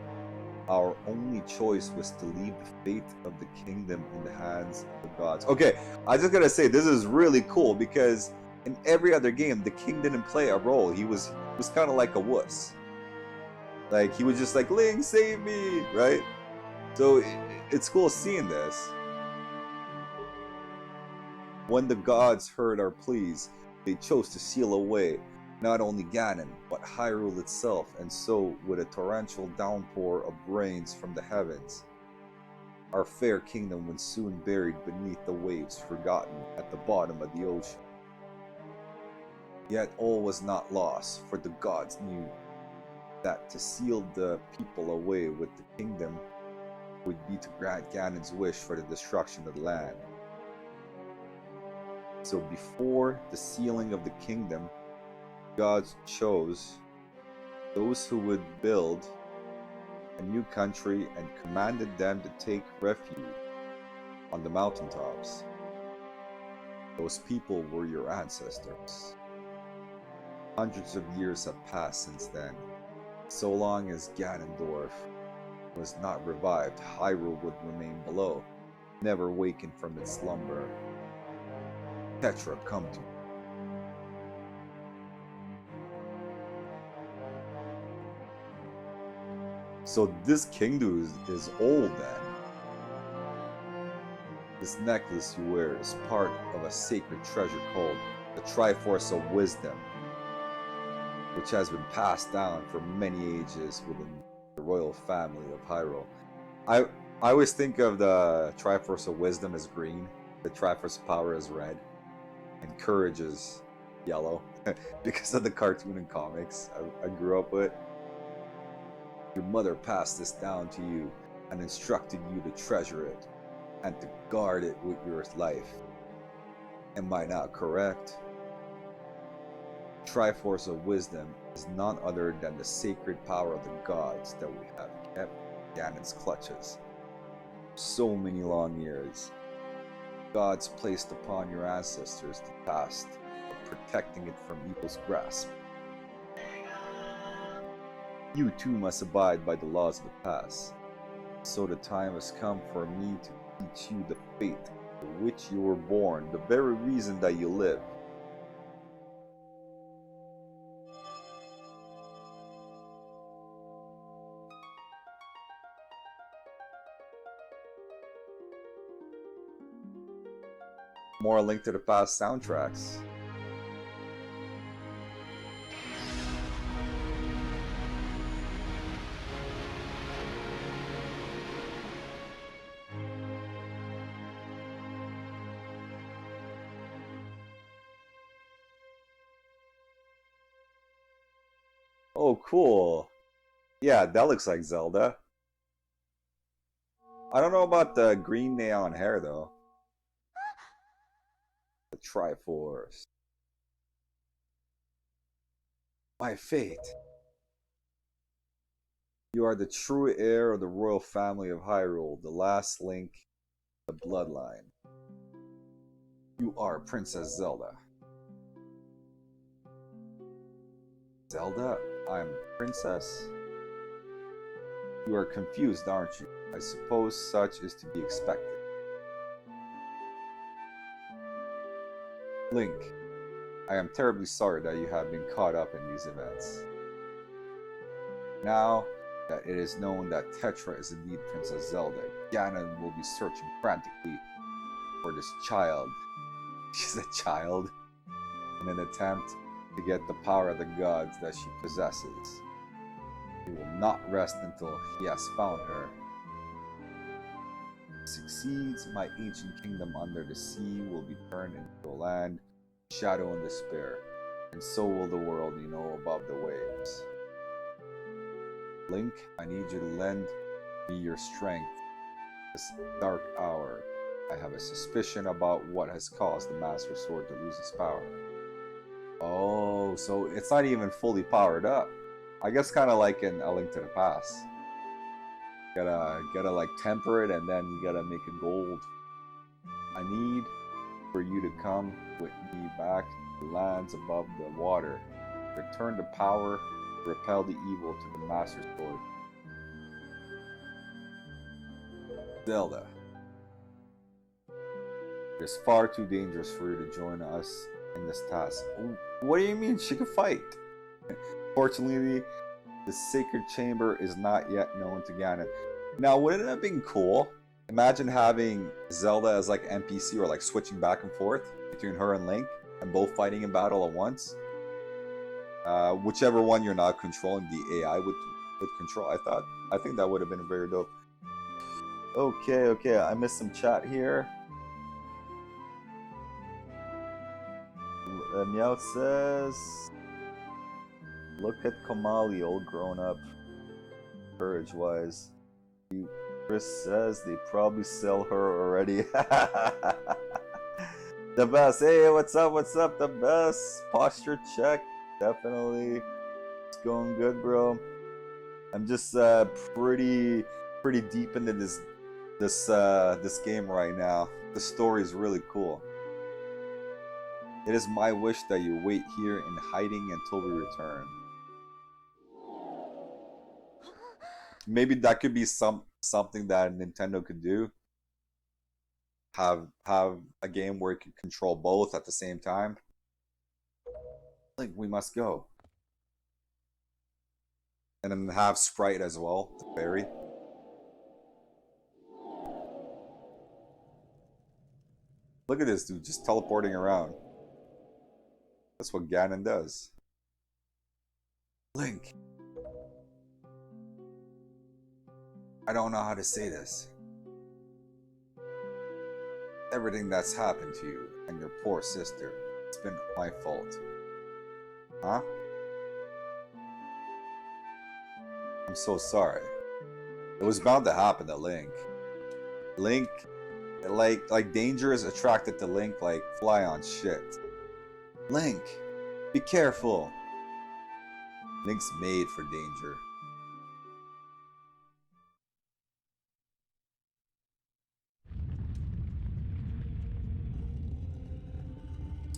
our only choice was to leave the fate of the kingdom in the hands of the gods. Okay, I just gotta say, this is really cool because in every other game, the king didn't play a role. He was kind of like a wuss. Like, he was just like, Link, save me, right? So it's cool seeing this. When the gods heard our pleas, they chose to seal away not only Ganon, but Hyrule itself, and so, with a torrential downpour of rains from the heavens, our fair kingdom was soon buried beneath the waves, forgotten at the bottom of the ocean. Yet all was not lost, for the gods knew that to seal the people away with the kingdom would be to grant Ganon's wish for the destruction of the land. So before the sealing of the kingdom, God chose those who would build a new country and commanded them to take refuge on the mountaintops. Those people were your ancestors. Hundreds of years have passed since then. So long as Ganondorf was not revived, Hyrule would remain below, never waken from its slumber. Tetra, come to me. So this King Dude is old then. This necklace you wear is part of a sacred treasure called the Triforce of Wisdom, which has been passed down for many ages within the royal family of Hyrule. I always think of the Triforce of Wisdom as green, the Triforce of Power is red, and Courage is yellow because of the cartoon and comics I grew up with. Your mother passed this down to you and instructed you to treasure it and to guard it with your life. Am I not correct? Triforce of Wisdom is none other than the sacred power of the gods that we have kept in Ganon's clutches. So many long years. Gods placed upon your ancestors the past, protecting it from evil's grasp. You too must abide by the laws of the past. So the time has come for me to teach you the fate for which you were born, the very reason that you live. More Link to the Past soundtracks. Oh, cool. Yeah, that looks like Zelda. I don't know about the green neon hair, though. The Triforce. My fate. You are the true heir of the royal family of Hyrule, the last link in the bloodline. You are Princess Zelda. Zelda? I'm Princess? You are confused, aren't you? I suppose such is to be expected. Link, I am terribly sorry that you have been caught up in these events. Now that it is known that Tetra is indeed Princess Zelda, Ganon will be searching frantically for this child. She's a child. In an attempt to get the power of the gods that she possesses. He will not rest until he has found her. If he succeeds, my ancient kingdom under the sea will be turned into a land of shadow and despair, and so will the world you know above the waves. Link, I need you to lend me your strength this dark hour. I have a suspicion about what has caused the Master Sword to lose its power. Oh, so it's not even fully powered up. I guess kind of like in A Link to the Past. Gotta like temper it and then you gotta make it gold. I need for you to come with me back to the lands above the water. Return the power, repel the evil to the Master Sword. Zelda. It is far too dangerous for you to join us in this task. What do you mean she could fight? Fortunately, the sacred chamber is not yet known to Ganon. Now, wouldn't it have been cool? Imagine having Zelda as like NPC or like switching back and forth between her and Link and both fighting in battle at once. Whichever one you're not controlling, the AI would control. I think that would have been very dope. Okay, I missed some chat here. Meow says, look at Kamali, all grown up, courage wise. Chris says they probably sell her already. The best. Hey, what's up? The best. Posture check. Definitely. It's going good, bro. I'm just pretty deep into this game right now. The story is really cool. It is my wish that you wait here in hiding until we return. Maybe that could be something that Nintendo could do. Have a game where you can control both at the same time. Like, we must go. And then have Sprite as well, the fairy. Look at this dude just teleporting around. That's what Ganon does. Link. I don't know how to say this. Everything that's happened to you and your poor sister, it's been my fault. Huh? I'm so sorry. It was bound to happen to Link. Link, like danger is attracted to Link like fly on shit. Link, be careful. Link's made for danger.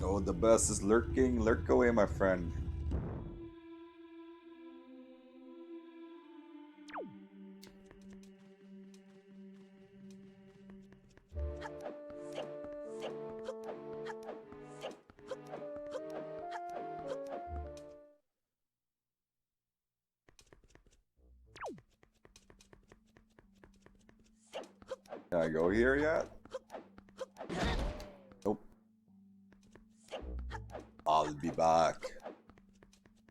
Oh, the best is lurking. Lurk away, my friend. Can I go here yet? Nope. I'll be back.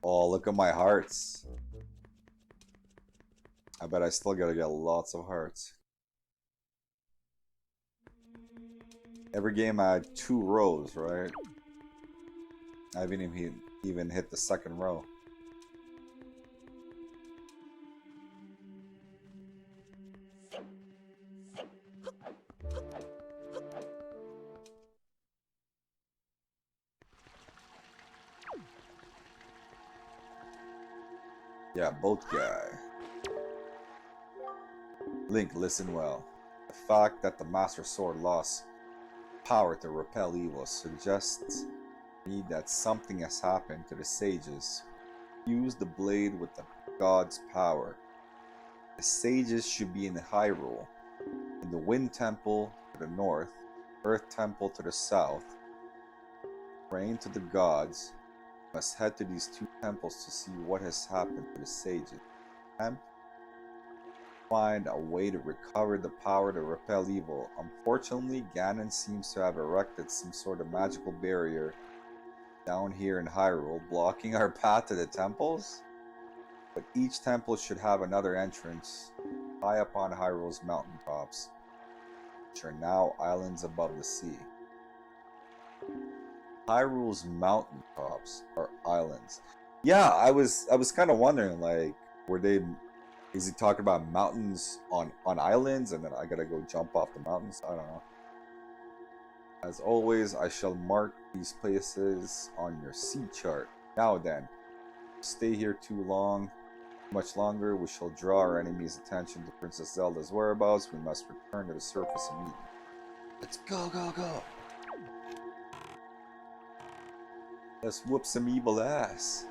Oh, look at my hearts. I bet I still gotta get lots of hearts. Every game I had 2 rows, right? I haven't even hit the second row. Yeah, boat guy. Link, listen well. The fact that the Master Sword lost power to repel evil suggests me that something has happened to the sages. Use the blade with the god's power. The sages should be in Hyrule, in the Wind Temple to the north, Earth Temple to the south. Praying to the gods, must head to these 2 temples to see what has happened to the sages. And find a way to recover the power to repel evil. Unfortunately, Ganon seems to have erected some sort of magical barrier down here in Hyrule, blocking our path to the temples. But each temple should have another entrance high up on Hyrule's mountaintops, which are now islands above the sea. Hyrule's mountaintops are islands. Yeah, I was kind of wondering, like, is he talking about mountains on islands, and then I gotta go jump off the mountains? I don't know. As always, I shall mark these places on your sea chart. Now then, stay here too much longer, we shall draw our enemy's attention to Princess Zelda's whereabouts. We must return to the surface immediately. Let's go, go, go! Let's whoop some evil ass.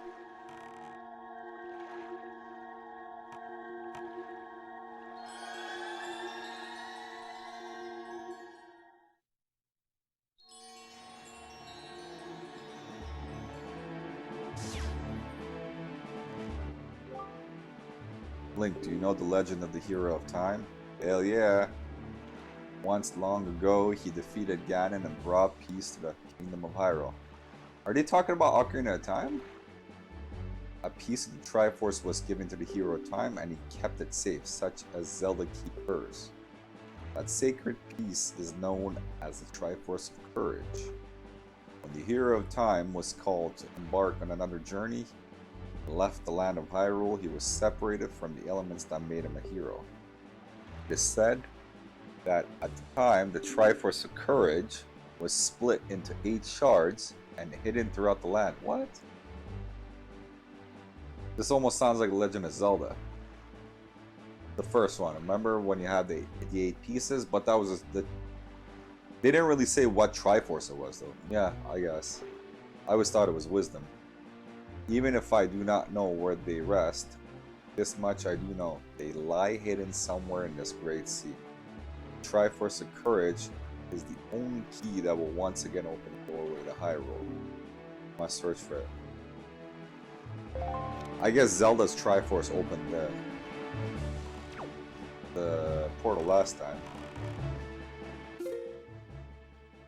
Link, do you know the legend of the Hero of Time? Hell yeah. Once long ago, he defeated Ganon and brought peace to the Kingdom of Hyrule. Are they talking about Ocarina of Time? A piece of the Triforce was given to the Hero of Time and he kept it safe, such as Zelda keeps hers. That sacred piece is known as the Triforce of Courage. When the Hero of Time was called to embark on another journey, he left the land of Hyrule. He was separated from the elements that made him a hero. It is said that at the time, the Triforce of Courage was split into 8 shards and hidden throughout the land. What? This almost sounds like Legend of Zelda. The first one. Remember when you had the 8 pieces? But that was they didn't really say what Triforce it was, though. Yeah, I guess. I always thought it was wisdom. Even if I do not know where they rest, this much I do know. They lie hidden somewhere in this great sea. Triforce of Courage is the only key that will once again open the doorway to Hyrule. Must search for it. I guess Zelda's Triforce opened the portal last time.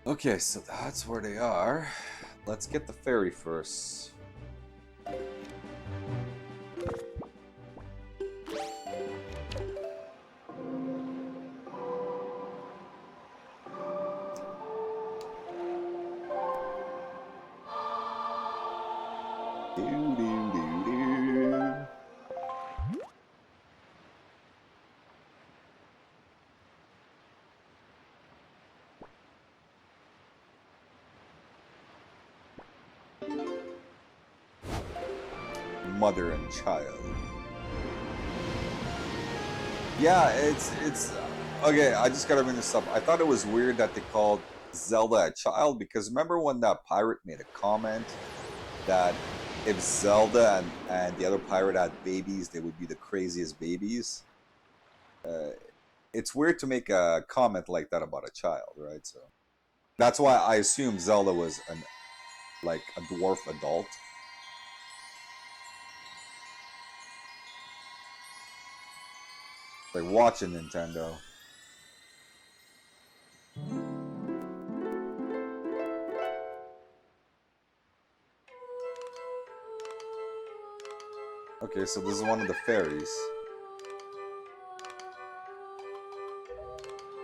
Okay, so that's where they are. Let's get the ferry first. mother and child. Yeah, it's okay. I just gotta bring this up. I thought it was weird that they called Zelda a child because remember when that pirate made a comment that if Zelda and the other pirate had babies, they would be the craziest babies. It's weird to make a comment like that about a child, right? So that's why I assumed Zelda was like a dwarf adult. Like watching Nintendo. Okay, so this is one of the fairies.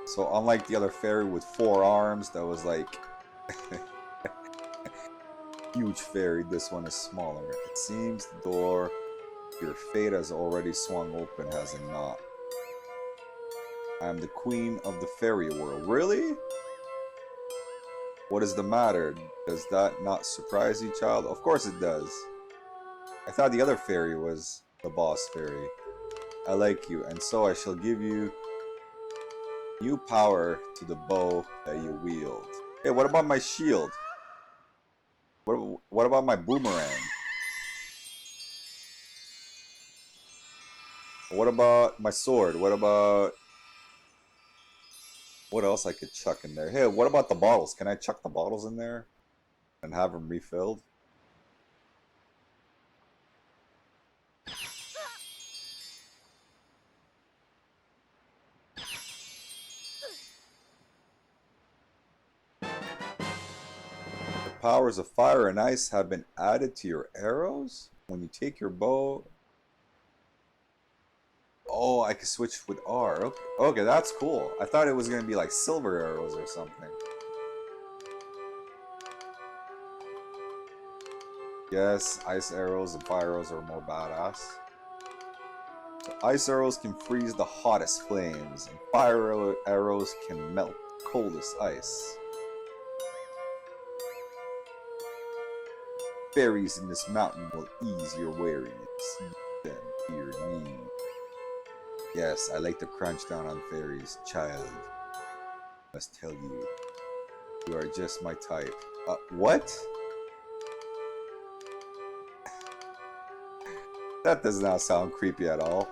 So unlike the other fairy with 4 arms that was like huge fairy, this one is smaller. It seems the door to your fate has already swung open, has it not? I am the queen of the fairy world. Really? What is the matter? Does that not surprise you, child? Of course it does. I thought the other fairy was the boss fairy. I like you, and so I shall give you new power to the bow that you wield. Hey, what about my shield? What about my boomerang? What about my sword? What about... What else I could chuck in there? Hey, what about the bottles? Can I chuck the bottles in there and have them refilled? The powers of fire and ice have been added to your arrows? When you take your bow... Oh, I can switch with R. Okay, okay, that's cool. I thought it was going to be like silver arrows or something. Yes, ice arrows and fire arrows are more badass. So ice arrows can freeze the hottest flames, and fire arrows can melt the coldest ice. Fairies in this mountain will ease your weariness. Then fear me. Yes, I like to crunch down on fairies, child. I must tell you, you are just my type. What? That does not sound creepy at all.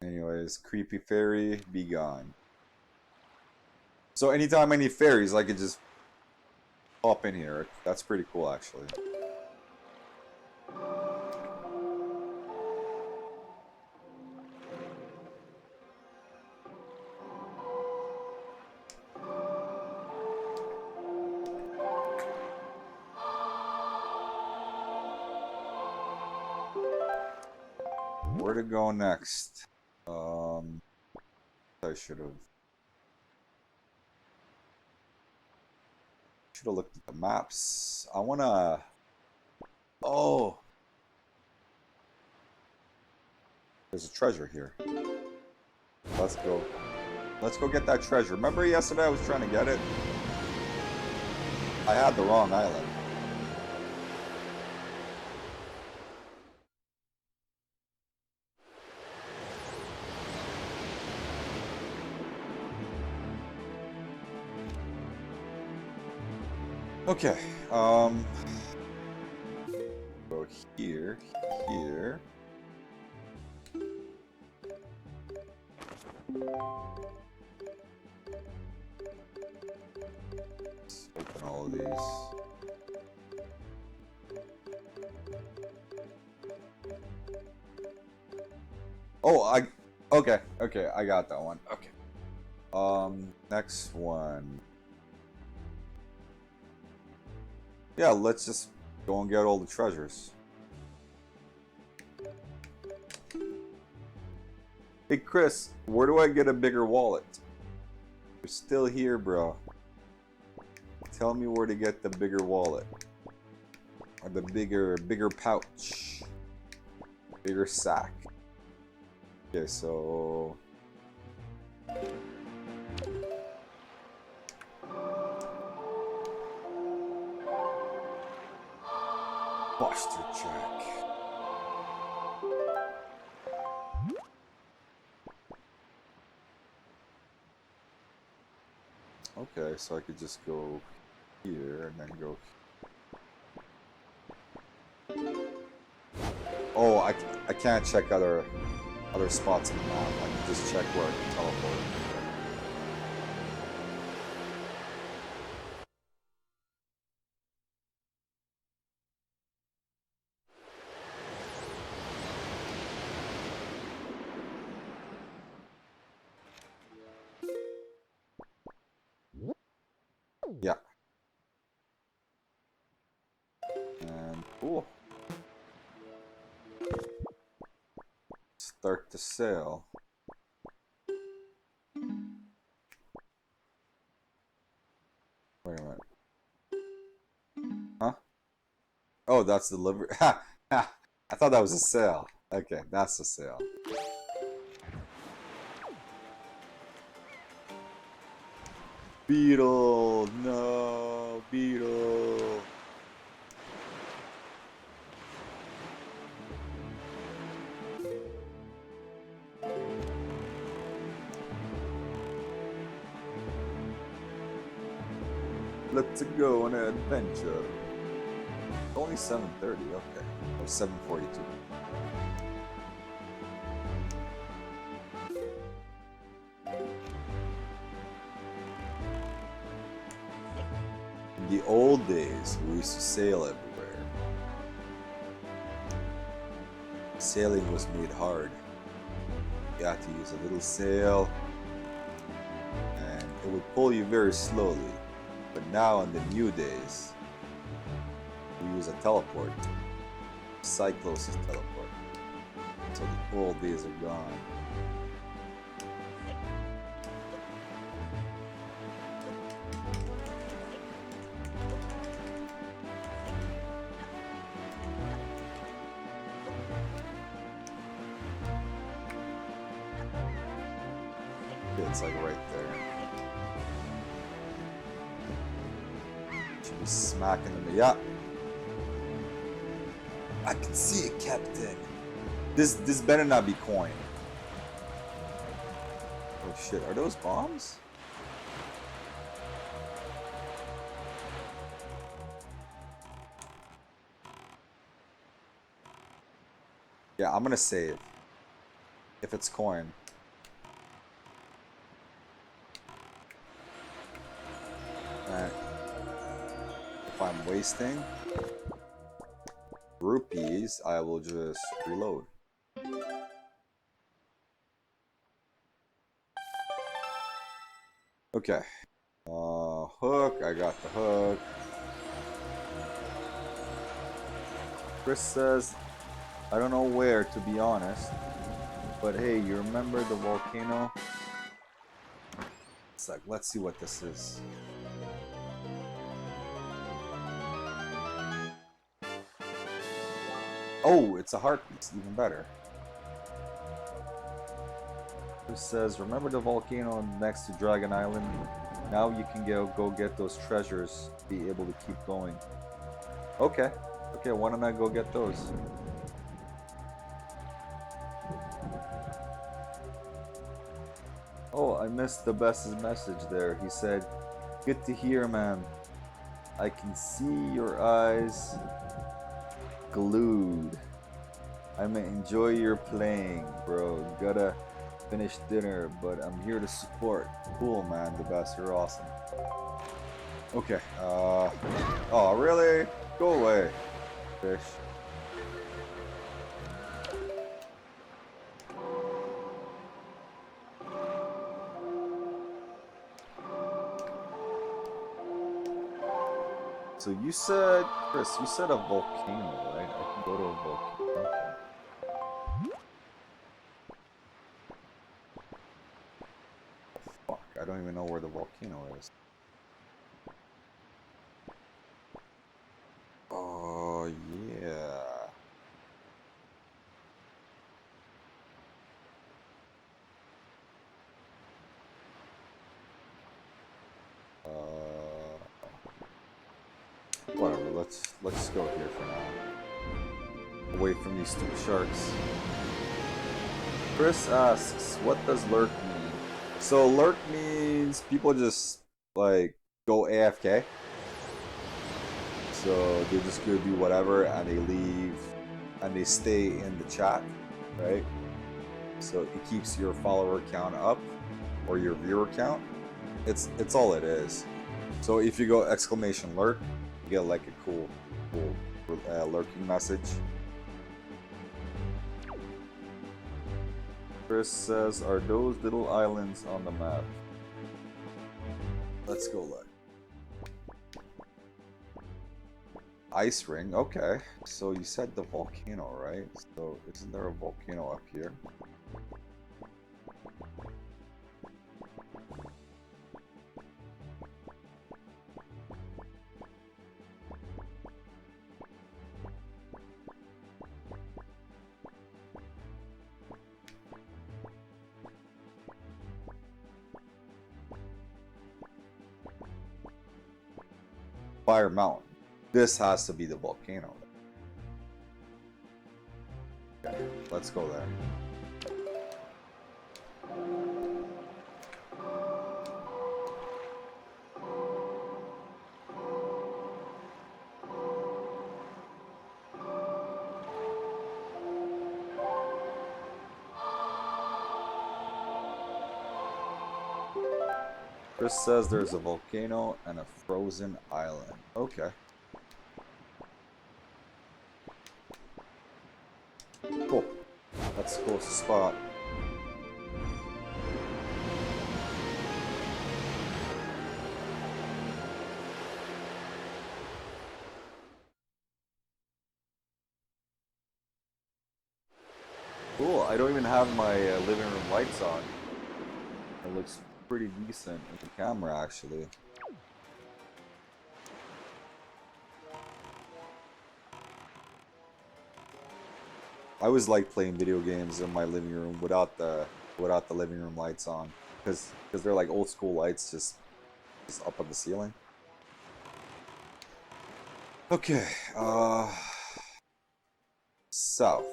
Anyways, creepy fairy, be gone. So anytime I need fairies, I could just pop in here. That's pretty cool, actually. Where to go next? I should have looked at the maps. I wanna... Oh! There's a treasure here. Let's go. Let's go get that treasure. Remember yesterday I was trying to get it? I had the wrong island. Okay, go here, here. Let's open all of these. Oh, okay, I got that one. Okay. Next one. Yeah, let's just go and get all the treasures. Hey Chris, where do I get a bigger wallet? You're still here, bro. Tell me where to get the bigger wallet. Or the bigger pouch. Bigger sack. Okay, so... Posture check. Okay, so I could just go here and then go. Oh, I can't check other spots in the map. I can just check where I can teleport. Yeah. And cool. Start to sail. Wait a minute. Huh? Oh, that's the livery. Ha! Ha! I thought that was a sail. Okay, that's a sail. Beetle! No! Beetle! Let's go on an adventure. Only 7:30, okay. Or 7:42. In the old days, we used to sail everywhere. Sailing was made hard. You had to use a little sail, and it would pull you very slowly. But now, in the new days, we use a teleport. Cyclos is teleport. So the old days are gone. It's like right there. Should be smacking them. Yeah. I can see it, Captain. This better not be coin. Oh shit, are those bombs? Yeah, I'm gonna save. If it's coin. And if I'm wasting rupees, I will just reload. Okay. Hook. I got the hook. Chris says, I don't know where, to be honest. But hey, you remember the volcano? It's like, let's see what this is. Oh, it's a heart piece, even better. It says, remember the volcano next to Dragon Island? Now you can go get those treasures, be able to keep going. Okay. Okay, why don't I go get those? Oh, I missed the best's message there. He said, good to hear, man. I can see your eyes glued. I may enjoy your playing, bro. Gotta finish dinner, but I'm here to support. Cool, man. The best. You're awesome. Okay. Oh, really? Go away, fish. So you said, Chris, you said a volcano, right? I can go to a volcano. Okay. Fuck, I don't even know where the volcano is. Oh, yeah. Whatever, let's go here for now. away from these stupid sharks. Chris asks, what does lurk mean? So lurk means people just like go AFK. So they just go do whatever and they leave and they stay in the chat, right? So it keeps your follower count up or your viewer count. It's all it is. So if you go exclamation lurk, you get like a cool lurking message. Chris says, are those little islands on the map? Let's go look. Ice ring, okay. So you said the volcano, right? So isn't there a volcano up here? Fire Mountain. This has to be the volcano. Okay, let's go there. Chris says there's a volcano and a frozen island. Okay. Cool. That's the coolest spot. Cool. I don't even have my living room lights on. It looks pretty decent with the camera, actually. I always like playing video games in my living room without the living room lights on, because they're like old school lights just up on the ceiling. Okay, south.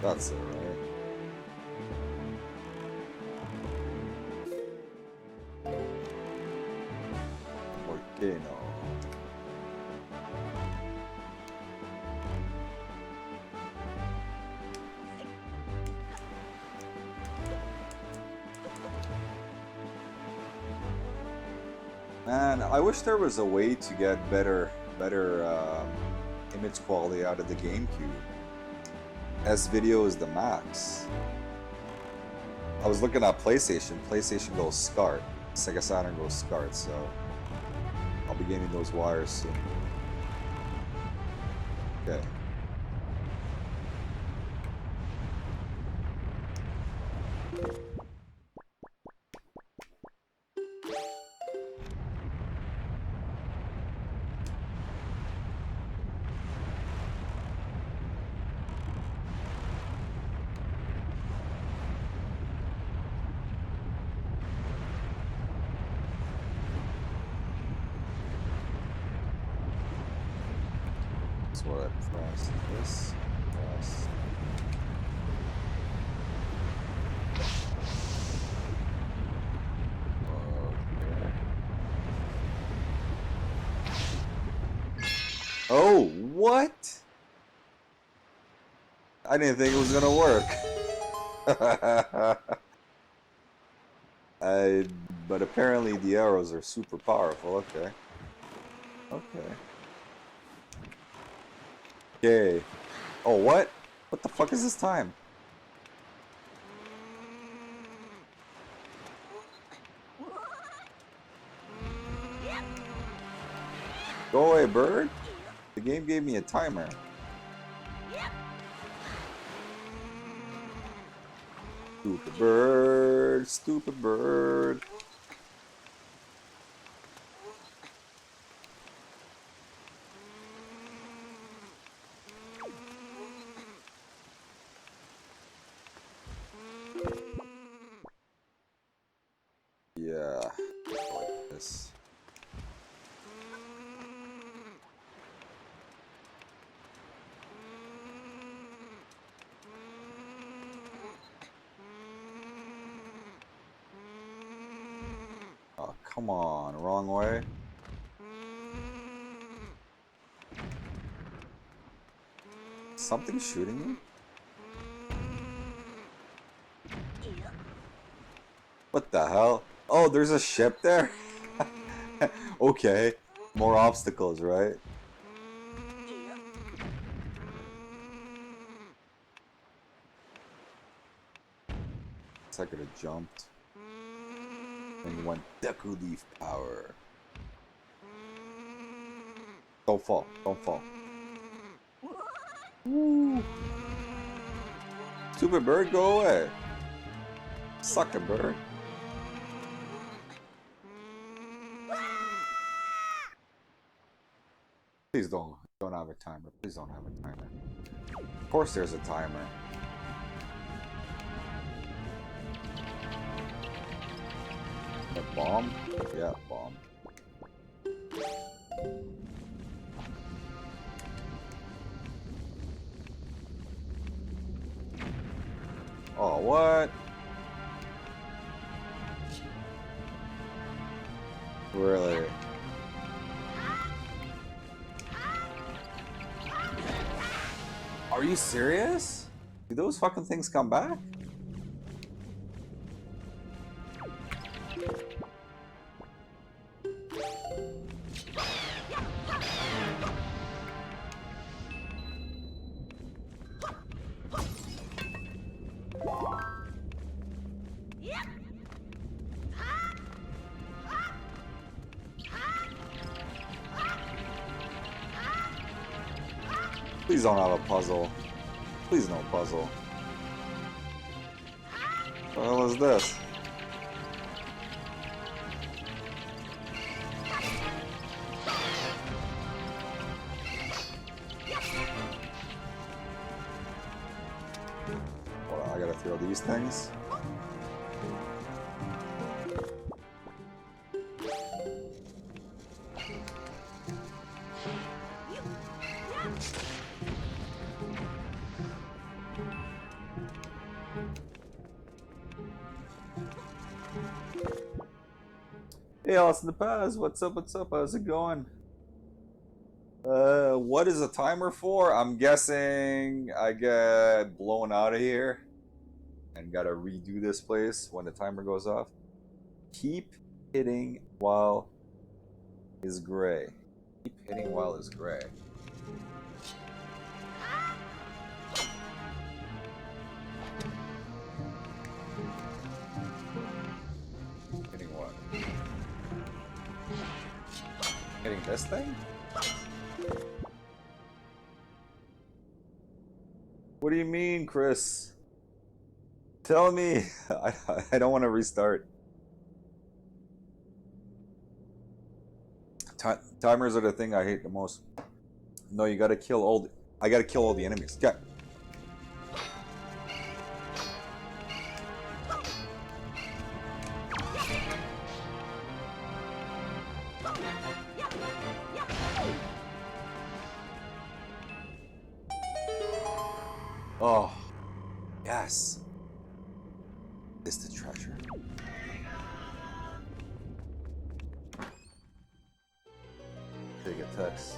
That's it, right? Volcano. Man, I wish there was a way to get better image quality out of the GameCube. S-Video is the max. I was looking at PlayStation. PlayStation goes SCART. Sega Saturn goes SCART, so I'll be getting those wires soon. Okay. That's what I pressed. This. Press. Okay. Oh, what? I didn't think it was gonna work. But apparently the arrows are super powerful. Okay. Okay. Okay. Oh, what? What the fuck is this time? Go away, bird. The game gave me a timer. Stupid bird. Stupid bird. Yeah. Like this. Oh, come on. Wrong way. Something shooting me? What the hell? Oh, there's a ship there? Okay. More obstacles, right? I could have jumped. And went Deku Leaf power. Don't fall. Don't fall. Woo. Stupid bird, go away. Sucker bird. Please don't have a timer. Please don't have a timer. Of course there's a timer. A bomb? Yeah, bomb. Oh, what? Really? Are you serious? Do those fucking things come back? Please don't have a puzzle. Please no puzzle. What the hell is this? Well, I gotta throw these things. Hey, Alice in the Paz, what's up, what's up, how's it going? What is a timer for? I'm guessing I get blown out of here and gotta redo this place when the timer goes off. Keep hitting while is gray. Keep hitting while is gray. Hitting what? Hitting this thing? What do you mean, Chris? Tell me. I don't want to restart. Timers are the thing I hate the most. No, you gotta kill all the... I gotta kill all the enemies. Okay. Oh. Yes. It's the treasure. Take a text.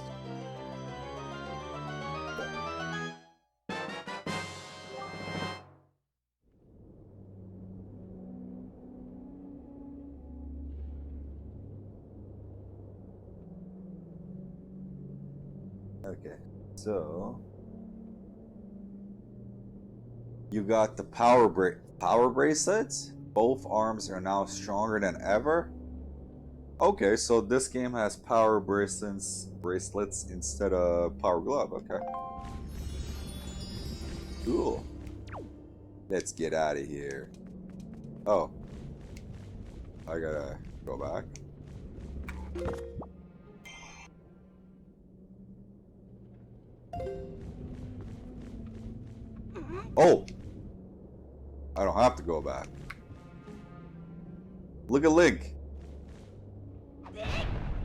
Okay, so You got the power bracelets. Both arms are now stronger than ever. Okay, so this game has power bracelets instead of power glove. Okay, cool. Let's get out of here. Oh, I gotta go back. Oh, I don't have to go back. Look at Link.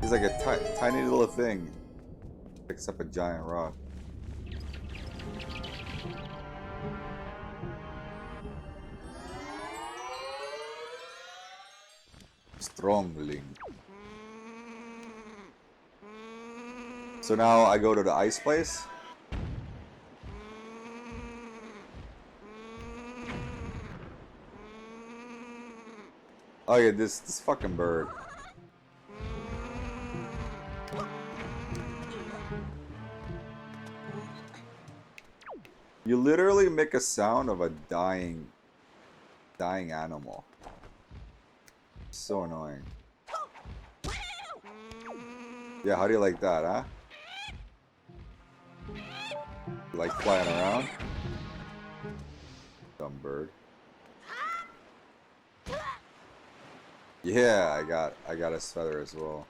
He's like a tiny little thing. Picks up a giant rock. Strong Link. So now I go to the ice place. Oh yeah, this fucking bird. You literally make a sound of a dying animal. So annoying. Yeah, how do you like that, huh? You like flying around? Dumb bird. Yeah, I got his feather as well.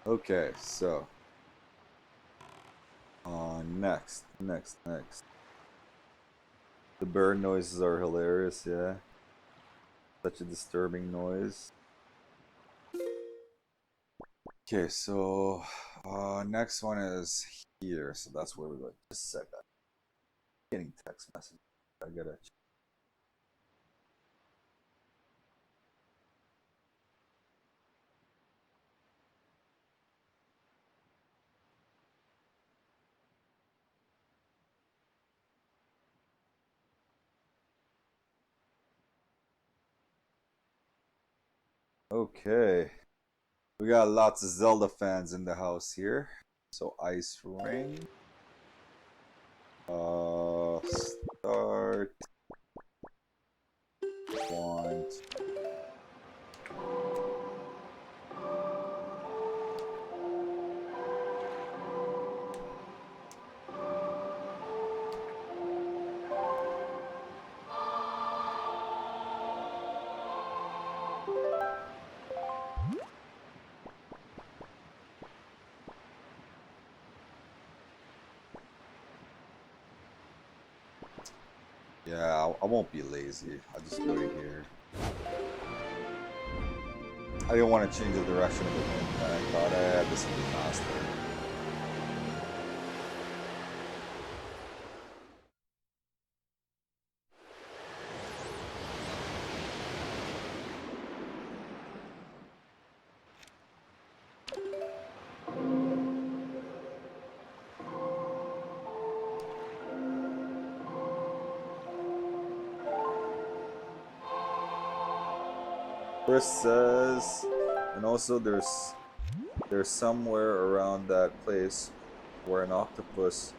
Okay, so next. The bird noises are hilarious, yeah. Such a disturbing noise. Okay, so next one is here, so that's where we go. Just said that. Getting text message. I gotta. Okay, we got lots of Zelda fans in the house here. So Ice Ring. Start. Want. Yeah, I won't be lazy. I'll just go to here. I didn't want to change the direction of the wind. I thought I had this would be faster. Chris says, and also there's somewhere around that place where an octopus,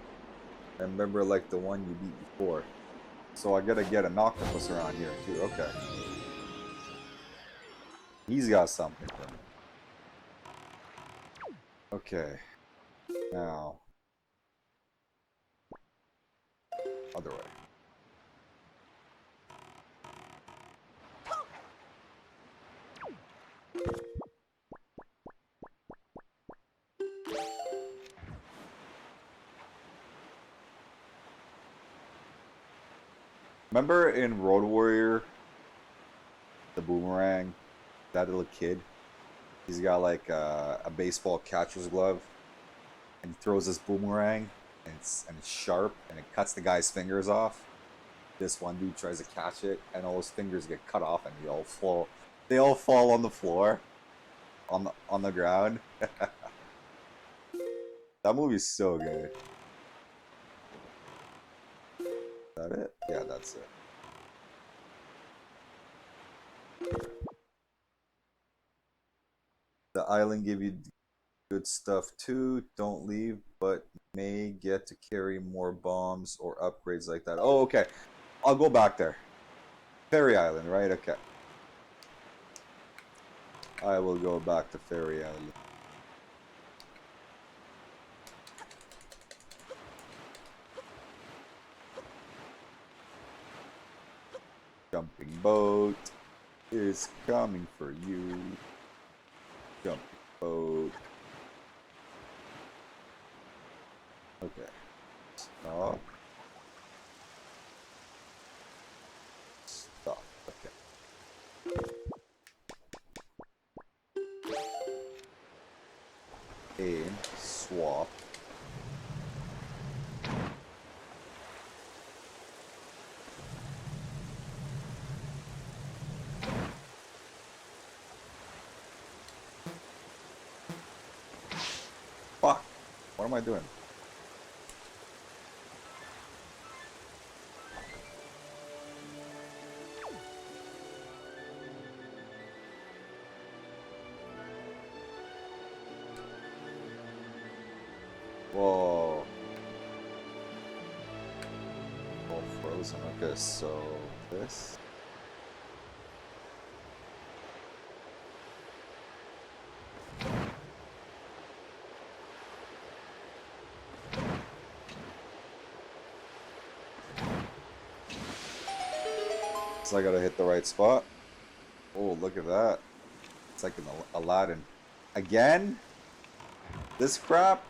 I remember like the one you beat before. So I gotta get an octopus around here too. Okay. He's got something for me. Okay. Now. Other way. Remember in Road Warrior, the boomerang, that little kid? He's got like a baseball catcher's glove, and he throws this boomerang, and it's sharp, and it cuts the guy's fingers off. This one dude tries to catch it, and all his fingers get cut off, and they all fall. They all fall on the floor, on the ground. That movie's so good. Is that it? Yeah, that's it. The island give you good stuff too. Don't leave, but may get to carry more bombs or upgrades like that. Oh, okay. I'll go back there. Fairy Island, right? Okay. I will go back to Fairy Island. Jumping boat is coming for you. Jumping boat. Okay. Stop. Stop. Okay. Aim. Swap. Fuck. What am I doing? Whoa. Oh, frozen. Okay, so this. So I gotta hit the right spot. Oh, look at that. It's like an Aladdin. Again? This crap?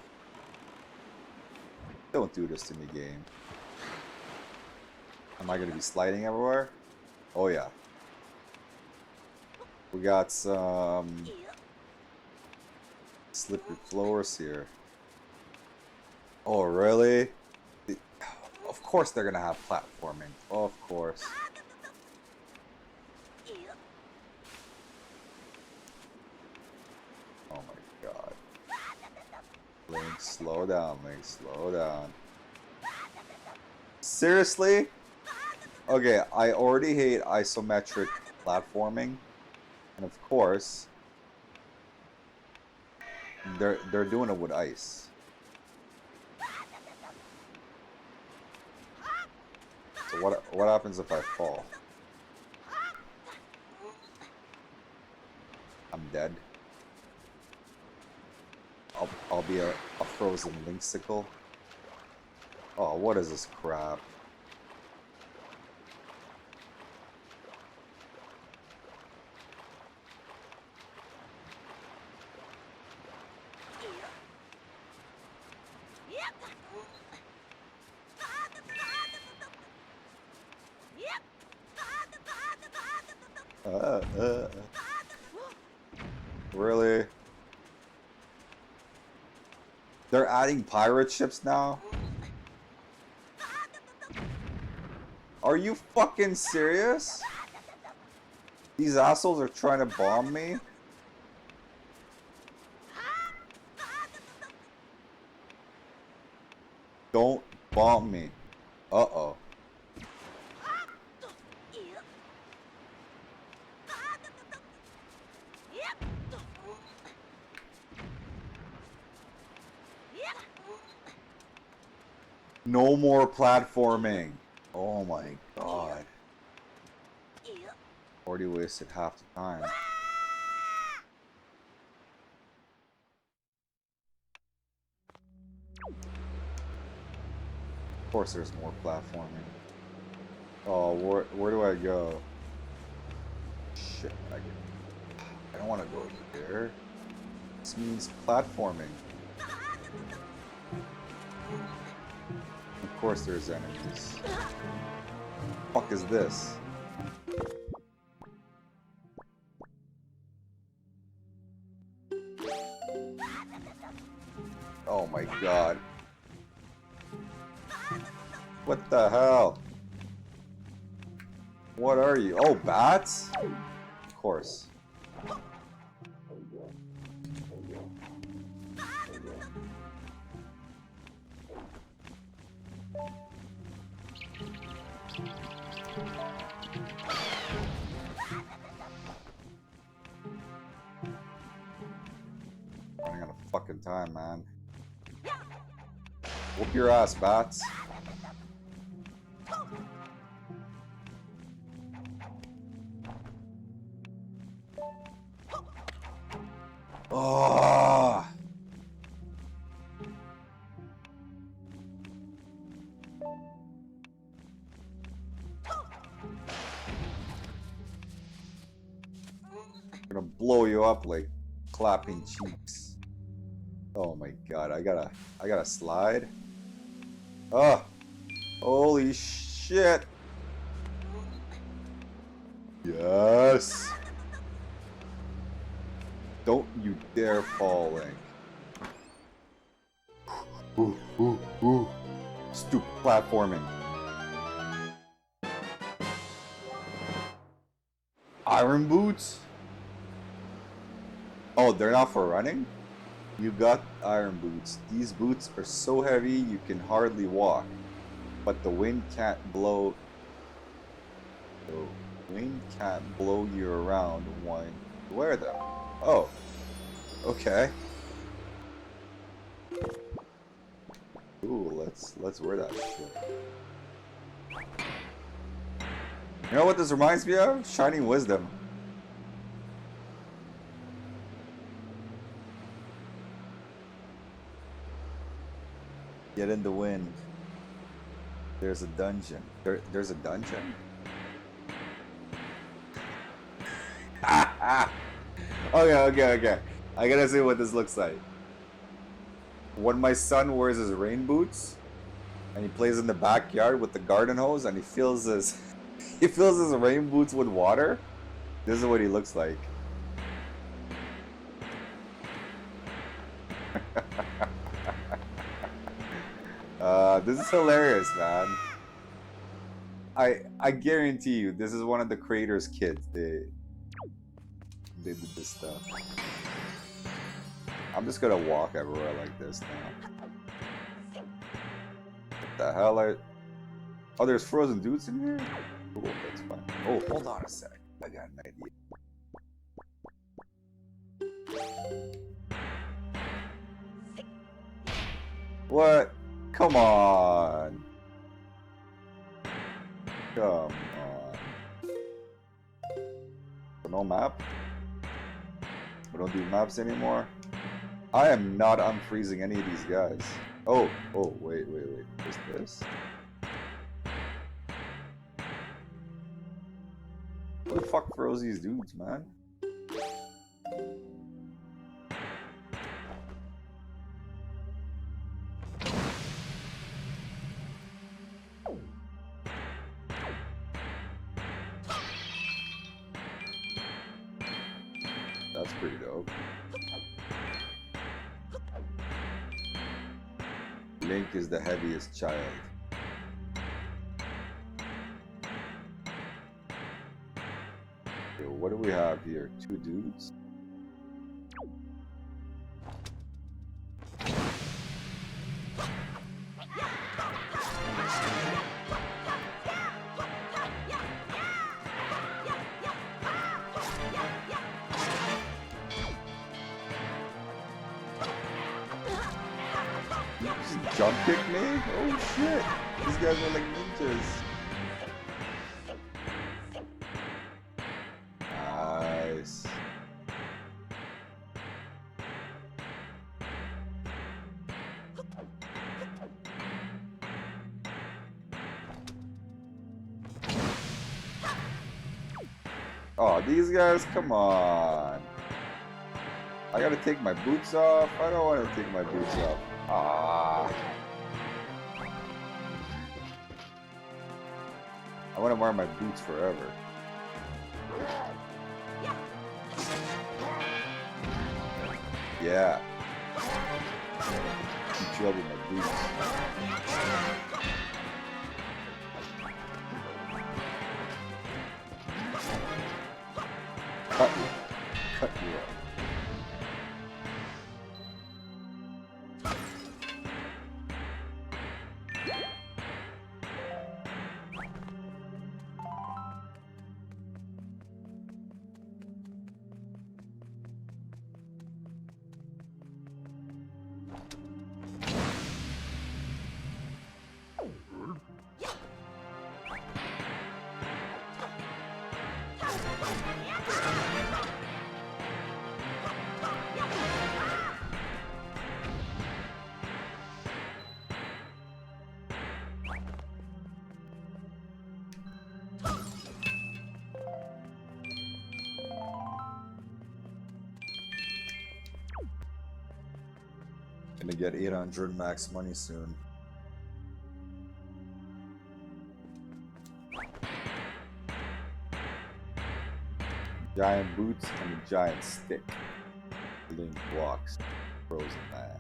Don't do this to me, game. Am I gonna be sliding everywhere? Oh yeah. We got some slippery floors here. Oh really? Of course they're gonna have platforming. Of course. Oh my god. Link, slow down, Link, slow down. Seriously? Okay, I already hate isometric platforming. And of course, they're doing it with ice. So what happens if I fall? I'm dead. I'll be a frozen Linksicle. Oh, what is this crap? Really? They're adding pirate ships now? Are you fucking serious? These assholes are trying to bomb me? Don't bomb me. Uh-oh. No more platforming. Oh my god. Already wasted half the time. Of course there's more platforming. Oh, where do I go? Shit, I don't want to go there. This means platforming. Of course there's enemies. Fuck is this? Oh my god. What the hell? What are you? Oh, bats? Of course. fucking time, man. Whoop your ass, bats. Oh. I'm gonna blow you up like clapping cheeks. Oh my god, I gotta slide. Oh, holy shit. Yes. Don't you dare fall, Link. Ooh, ooh, ooh. Stupid platforming. Iron boots? Oh, they're not for running? You got iron boots. These boots are so heavy you can hardly walk. But the wind can't blow... The wind can't blow you around when you wear them. Oh. Okay. Ooh, let's wear that shit. You know what this reminds me of? Shining Wisdom. Get in the wind. There's a dungeon. There's a dungeon? Okay. I gotta see what this looks like. When my son wears his rain boots and he plays in the backyard with the garden hose and he fills his rain boots with water, this is what he looks like. This is hilarious, man. I guarantee you this is one of the creators' kids. They did this stuff. I'm just gonna walk everywhere like this now. What the hell? Oh, there's frozen dudes in here? Cool, that's fine. Oh, hold on a sec. I got an idea. What? Come on. Come on. No map? We don't do maps anymore? I am not unfreezing any of these guys. Oh, wait. What's this? Who the fuck froze these dudes, man? That's pretty dope. Link is the heaviest child. Okay, what do we have here? Two dudes? Jump kick me? Oh shit! These guys are like ninjas. Nice. Oh, these guys, come on. I gotta take my boots off. I don't want to take my boots off. Ah. I want to wear my boots forever. Yeah. Keep you up with my boots. Cut you up. Gonna get 800 max money soon. Giant boots and a giant stick. Link blocks. Frozen man.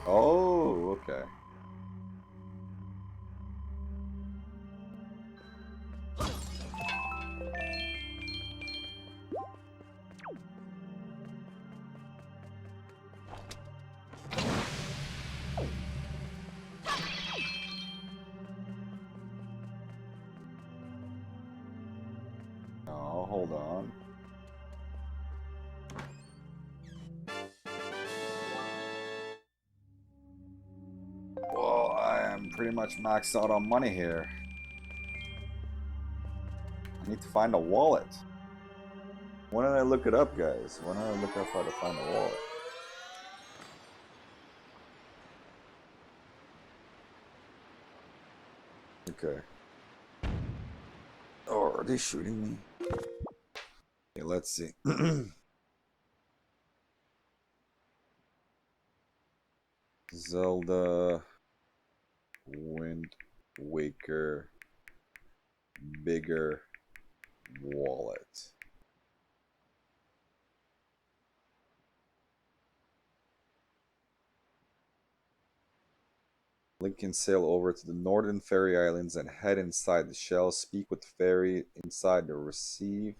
Oh, okay. Oh, hold on. Well, I am pretty much maxed out on money here. I need to find a wallet. When did I look it up, guys? When did I look up how to find a wallet? Okay. Oh, are they shooting me? Okay, let's see. Zelda, Wind Waker, bigger wallet. Link can sail over to the Northern Fairy Islands and head inside the shell. Speak with the fairy inside to receive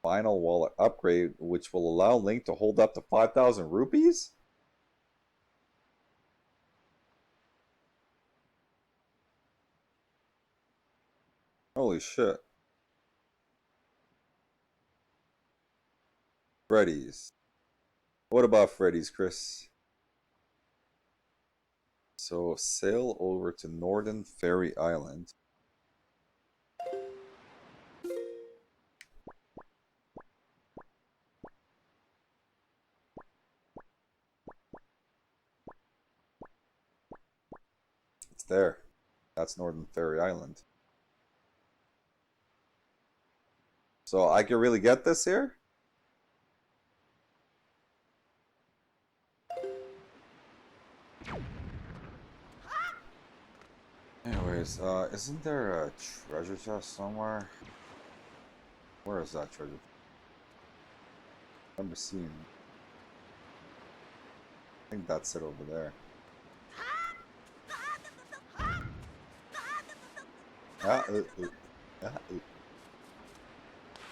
final wallet upgrade, which will allow Link to hold up to 5,000 rupees? Holy shit. Freddy's. What about Freddy's, Chris? So sail over to Northern Fairy Island. It's there. That's Northern Fairy Island. So I can really get this here? Anyways, isn't there a treasure chest somewhere? Where is that treasure? I've never seen. I think that's it over there.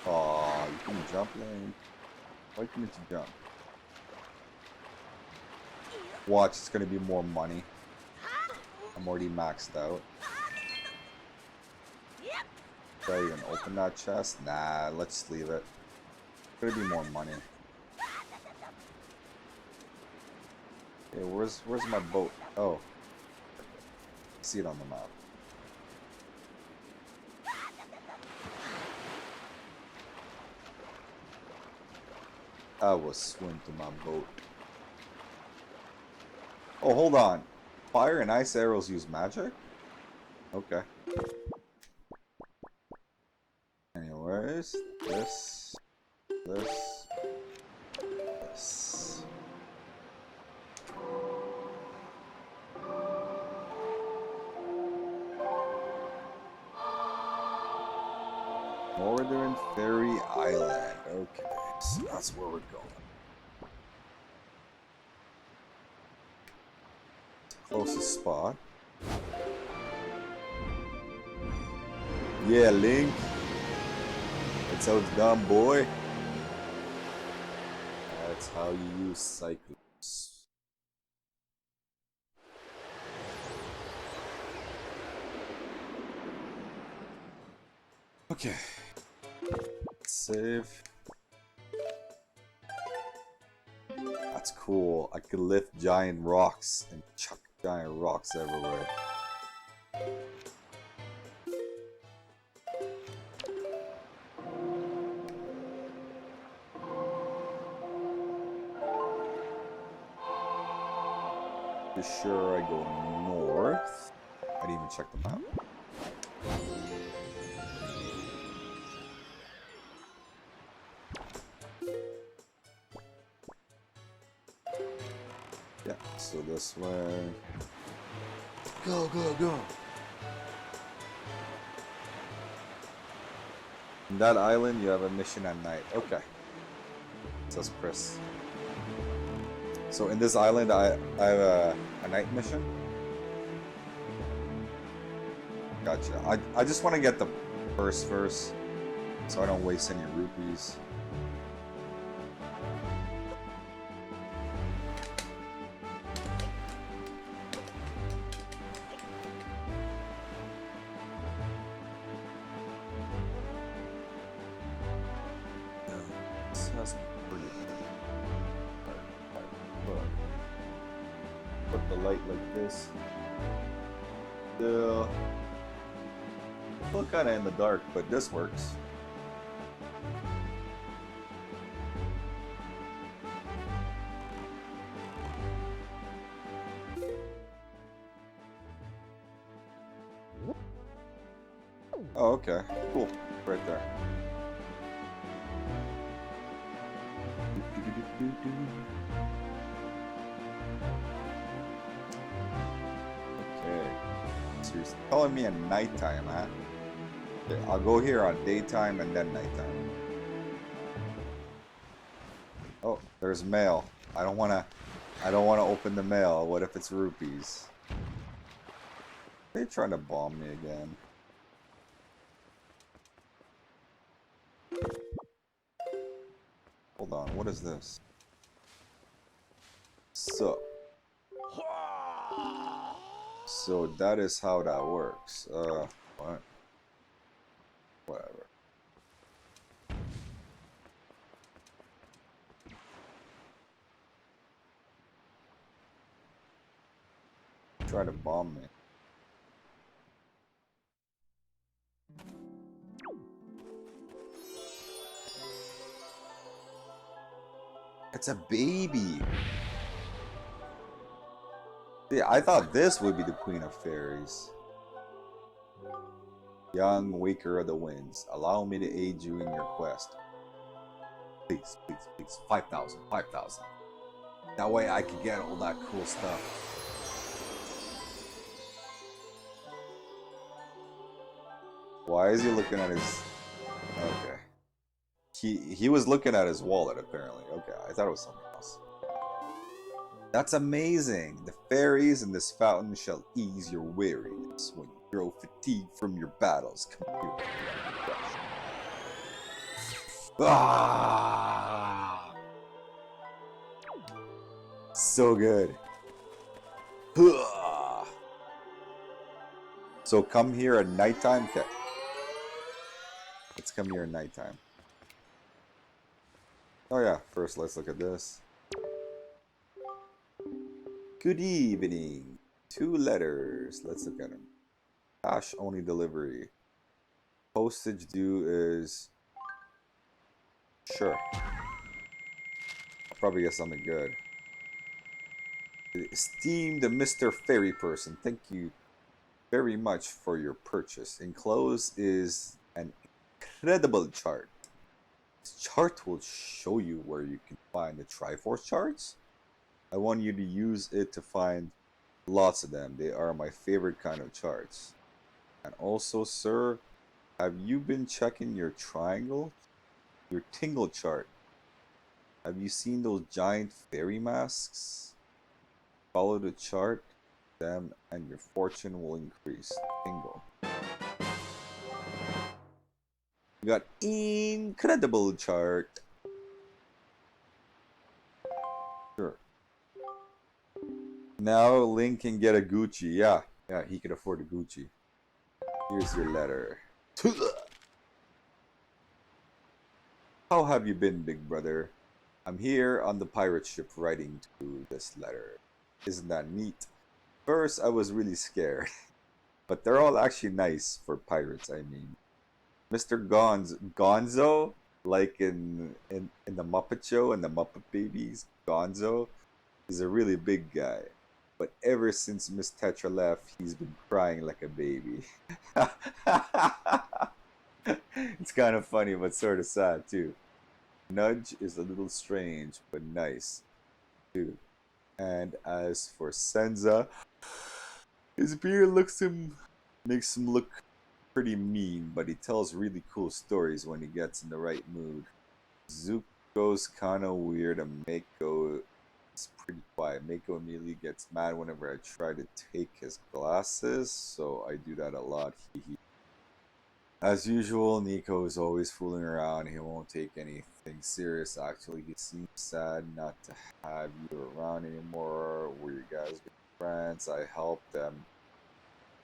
Oh, you can jump, Link. Why can't you jump? Watch, it's gonna be more money. I'm already maxed out. Okay, you gonna open that chest? Nah, let's leave it. It's gonna be more money. Okay, where's my boat? Oh. See it on the map. I will swim to my boat. Oh, hold on. Fire and ice arrows use magic? Okay. Anyways, this. Northern Fairy Island. Okay, so that's where we're going. Closest spot. Yeah, Link. That's how it's done, boy. That's how you use Cyclops. Okay. Save. That's cool. I could lift giant rocks and chuck giant rocks everywhere. For sure, I go north. I didn't even check the map. Yeah, so this way. Go, go, go! In that island, you have a mission at night. Okay. Says Chris. So in this island, I have a night mission. Gotcha. I just want to get the first verse, so I don't waste any rupees. This has pretty good. Put the light like this. Still kind of in the dark, but this works. Oh, okay. Cool. Right there. Okay. So you're calling me a nighttime, huh? Okay, I'll go here on daytime and then nighttime. Oh, there's mail. I don't wanna open the mail. What if it's rupees? They're trying to bomb me again. Hold on, what is this? So that is how that works. What? Whatever. Try to bomb me. It's a baby. Yeah, I thought this would be the Queen of Fairies. Young Waker of the Winds, allow me to aid you in your quest. Please, please, please. 5,000, 5,000. That way I can get all that cool stuff. Why is he looking at his... Okay. He was looking at his wallet, apparently. Okay, I thought it was something else. That's amazing. The fairies in this fountain shall ease your weariness when you grow fatigued from your battles. Come here. Ah! So good. So come here at nighttime. Okay. Let's come here at nighttime. Oh yeah, first let's look at this. Good evening. 2 letters. Let's look at them. Cash only delivery. Postage due is... Sure. I'll probably get something good. Esteemed Mr. Fairy Person, thank you very much for your purchase. Enclosed is an incredible chart. This chart will show you where you can find the Triforce charts. I want you to use it to find lots of them. They are my favorite kind of charts. And also, sir, Have you been checking your triangle? Your tingle chart? Have you seen those giant fairy masks? Follow the chart, them, and your fortune will increase. Tingle. We got incredible chart. Sure. Now Link can get a Gucci. Yeah, he can afford a Gucci. Here's your letter. How have you been, big brother? I'm here on the pirate ship writing to this letter. Isn't that neat? First, I was really scared. But they're all actually nice for pirates, I mean. Mr. Gonzo, like in the Muppet Show and the Muppet Babies, Gonzo is a really big guy. But ever since Miss Tetra left, he's been crying like a baby. It's kind of funny, but sort of sad too. Nudge is a little strange, but nice too. And as for Senza, his beard makes him look pretty mean, but he tells really cool stories when he gets in the right mood. Zuko's kinda weird and Mako is pretty quiet. Mako immediately gets mad whenever I try to take his glasses, so I do that a lot. As usual, Nico is always fooling around. He won't take anything serious. Actually, he seems sad not to have you around anymore. Were you guys good friends? I helped them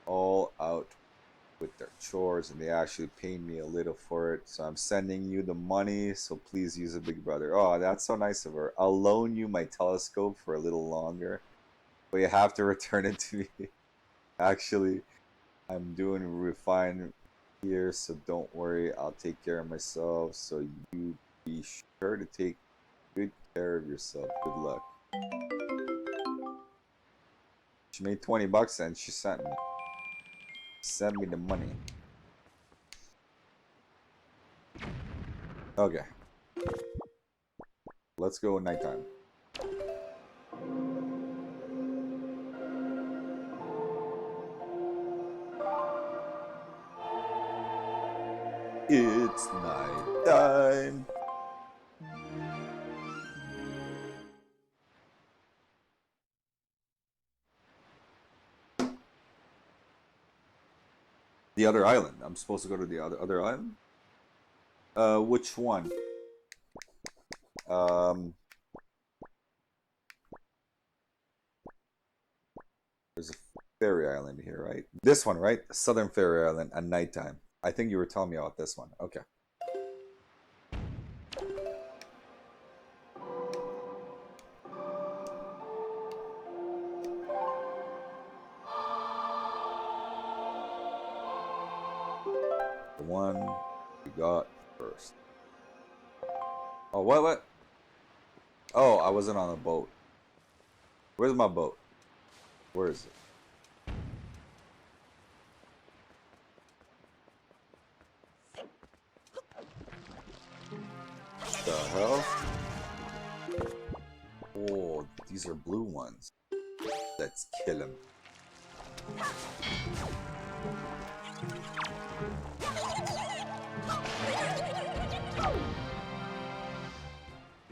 all out with their chores, and they actually paid me a little for it. So I'm sending you the money, so please use a big brother. Oh, that's so nice of her. I'll loan you my telescope for a little longer, but you have to return it to me. Actually, I'm doing fine here, so don't worry. I'll take care of myself, so you be sure to take good care of yourself. Good luck. She made 20 bucks and she sent me. Send me the money. Okay. Let's go nighttime. It's nighttime. The other island. I'm supposed to go to the other island? Which one? There's a fairy island here, right? This one, right? Southern Fairy Island at nighttime. I think you were telling me about this one. Okay. The one we got first. Oh, what? Oh, I wasn't on a boat. Where's my boat? Where is it? The hell? Oh, these are blue ones. Let's kill him.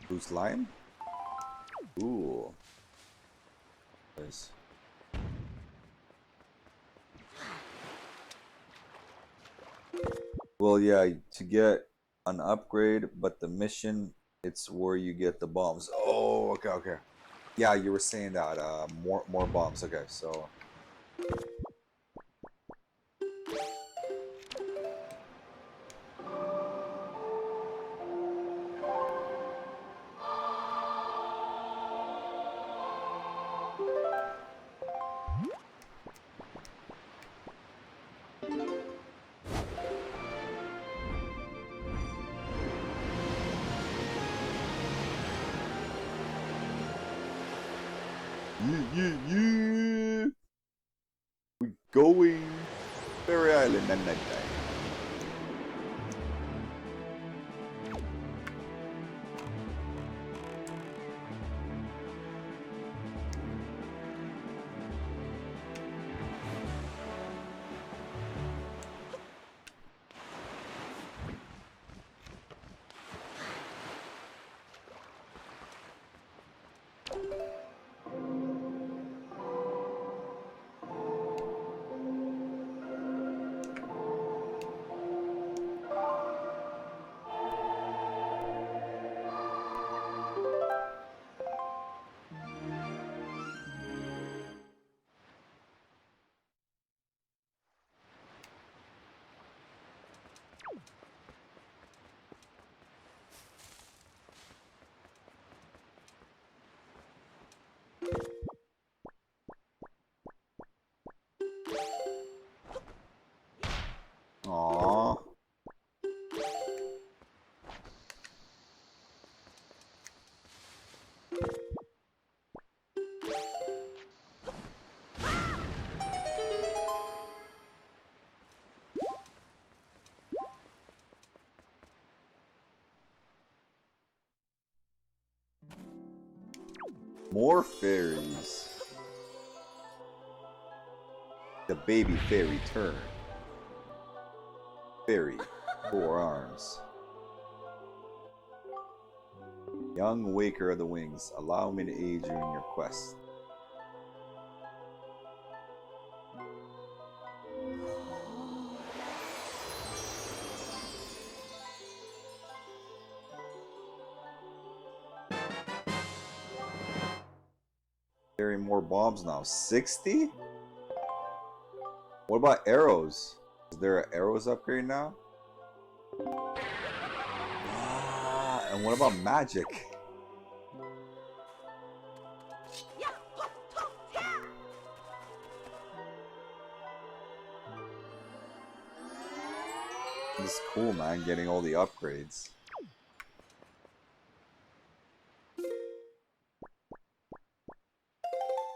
Blue slime? Ooh. Nice. Well, yeah, to get an upgrade, but the mission, it's where you get the bombs. Oh, okay. Yeah, you were saying that, more bombs. Okay, so... Yeah. We're going Fairy Island at nighttime. Aww. More fairies. The baby fairy turn. Fairy. 4 arms. Young waker of the wings, allow me to aid you in your quest. Carrying more bombs now. 60? What about arrows? Is there an arrows upgrade now? Ah, and what about magic? This is cool, man, getting all the upgrades.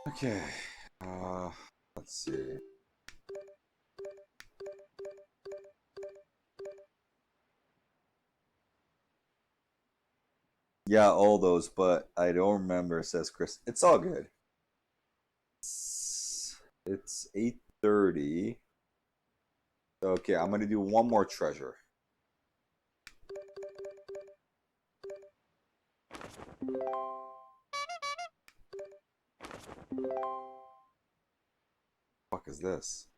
Okay, let's see. Yeah, all those, but I don't remember, says Chris. It's all good. It's 8:30. Okay, I'm gonna do one more treasure. Fuck is this?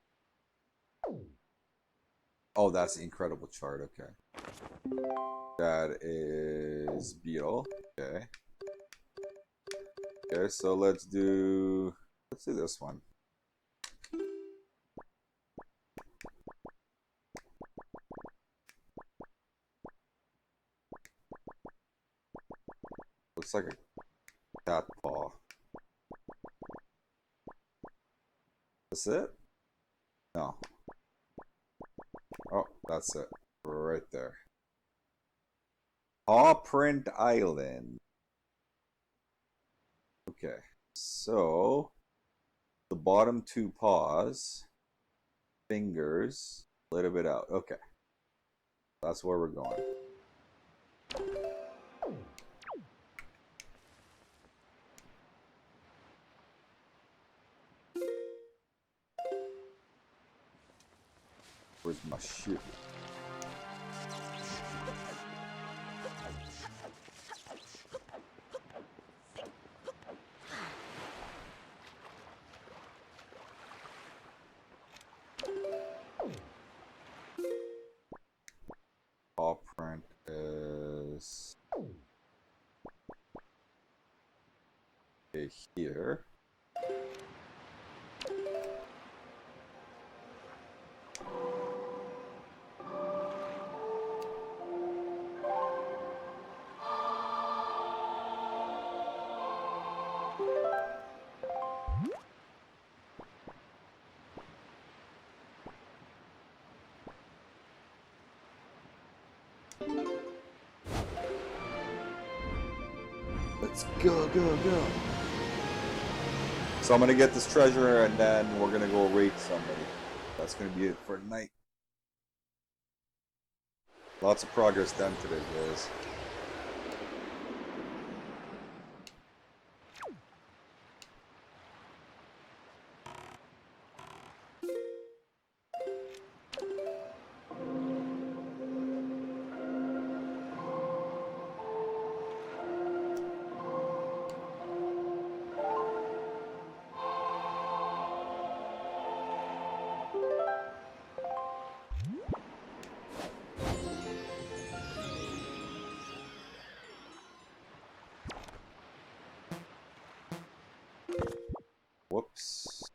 Oh, that's the incredible chart. Okay, that is beetle. Okay. Okay, so let's do this one. Looks like a cat paw. That's it? No. Oh, that's it. Right there. Paw Print Island. Okay. So, the bottom 2 paws, fingers, a little bit out. Okay. That's where we're going. Where's my shit? Paw print is okay here. Let's go, go, go. So I'm gonna get this treasure and then we're gonna go raid somebody. That's gonna be it for tonight. Lots of progress done today, guys. Whoops.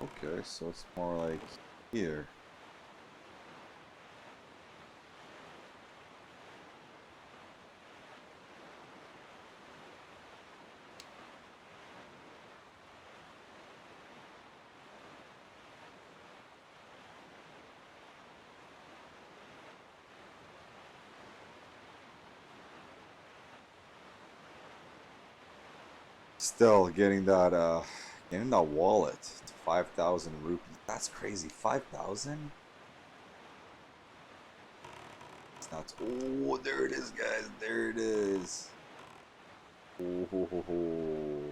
Okay, so it's more like here. Still getting that wallet to 5,000 rupees. That's crazy. 5,000? It's not. Oh, there it is, guys. There it is. Oh, ho, ho, ho.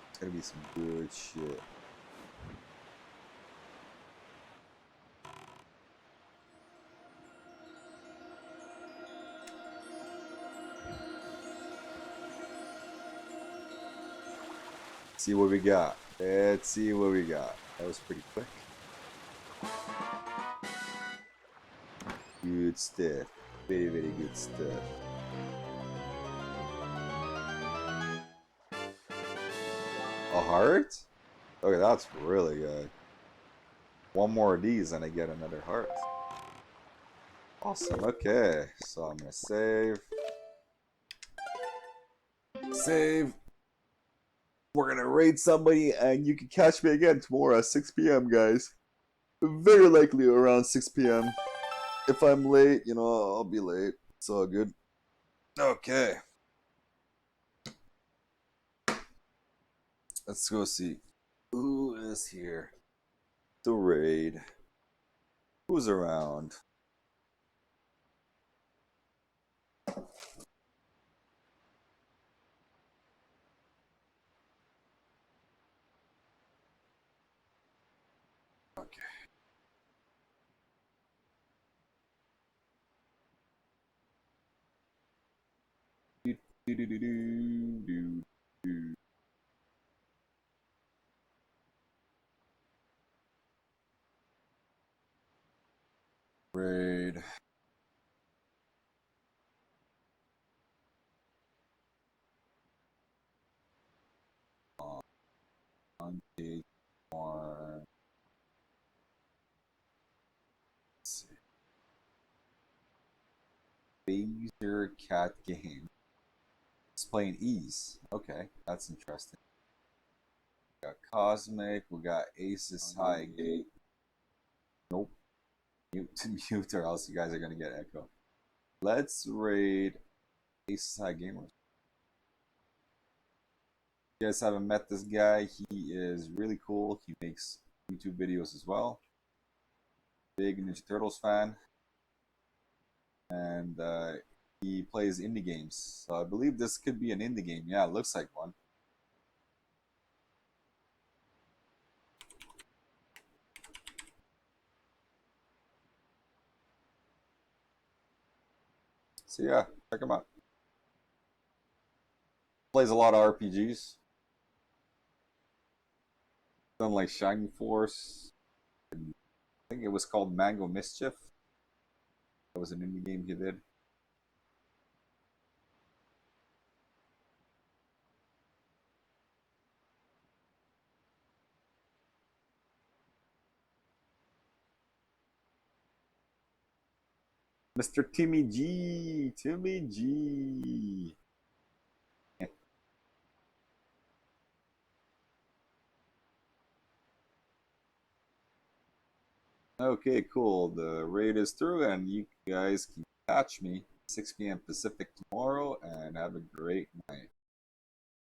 It's gonna be some good shit. See what we got. Let's see what we got. That was pretty quick. Good stuff. Very, very good stuff. A heart? Okay, that's really good. One more of these and I get another heart. Awesome. Okay, so I'm gonna save. Save. We're gonna raid somebody and you can catch me again tomorrow at 6 p.m. guys. Very likely around 6 p.m. If I'm late, I'll be late. It's all good. Okay. Let's go see who is here. The raid. Who's around? Okay. Do, do, do, do, do, do. Raid. On page one. Let's see. Phaser cat game. It's playing Ease. Okay, that's interesting. We got Cosmic. We got Aces High Gate. Nope. Mute or else you guys are gonna get echo. Let's raid Aces High Gamers. If you guys haven't met this guy, he is really cool. He makes YouTube videos as well. Big Ninja Turtles fan. And he plays indie games. So I believe this could be an indie game. Yeah, it looks like one. So yeah, check him out. Plays a lot of RPGs. Done like Shining Force. I think it was called Mango Mischief. That was an indie game he did. Mr. Timmy G. Timmy G. Okay, cool. The raid is through, and you guys can catch me 6 p.m. Pacific tomorrow, and have a great night.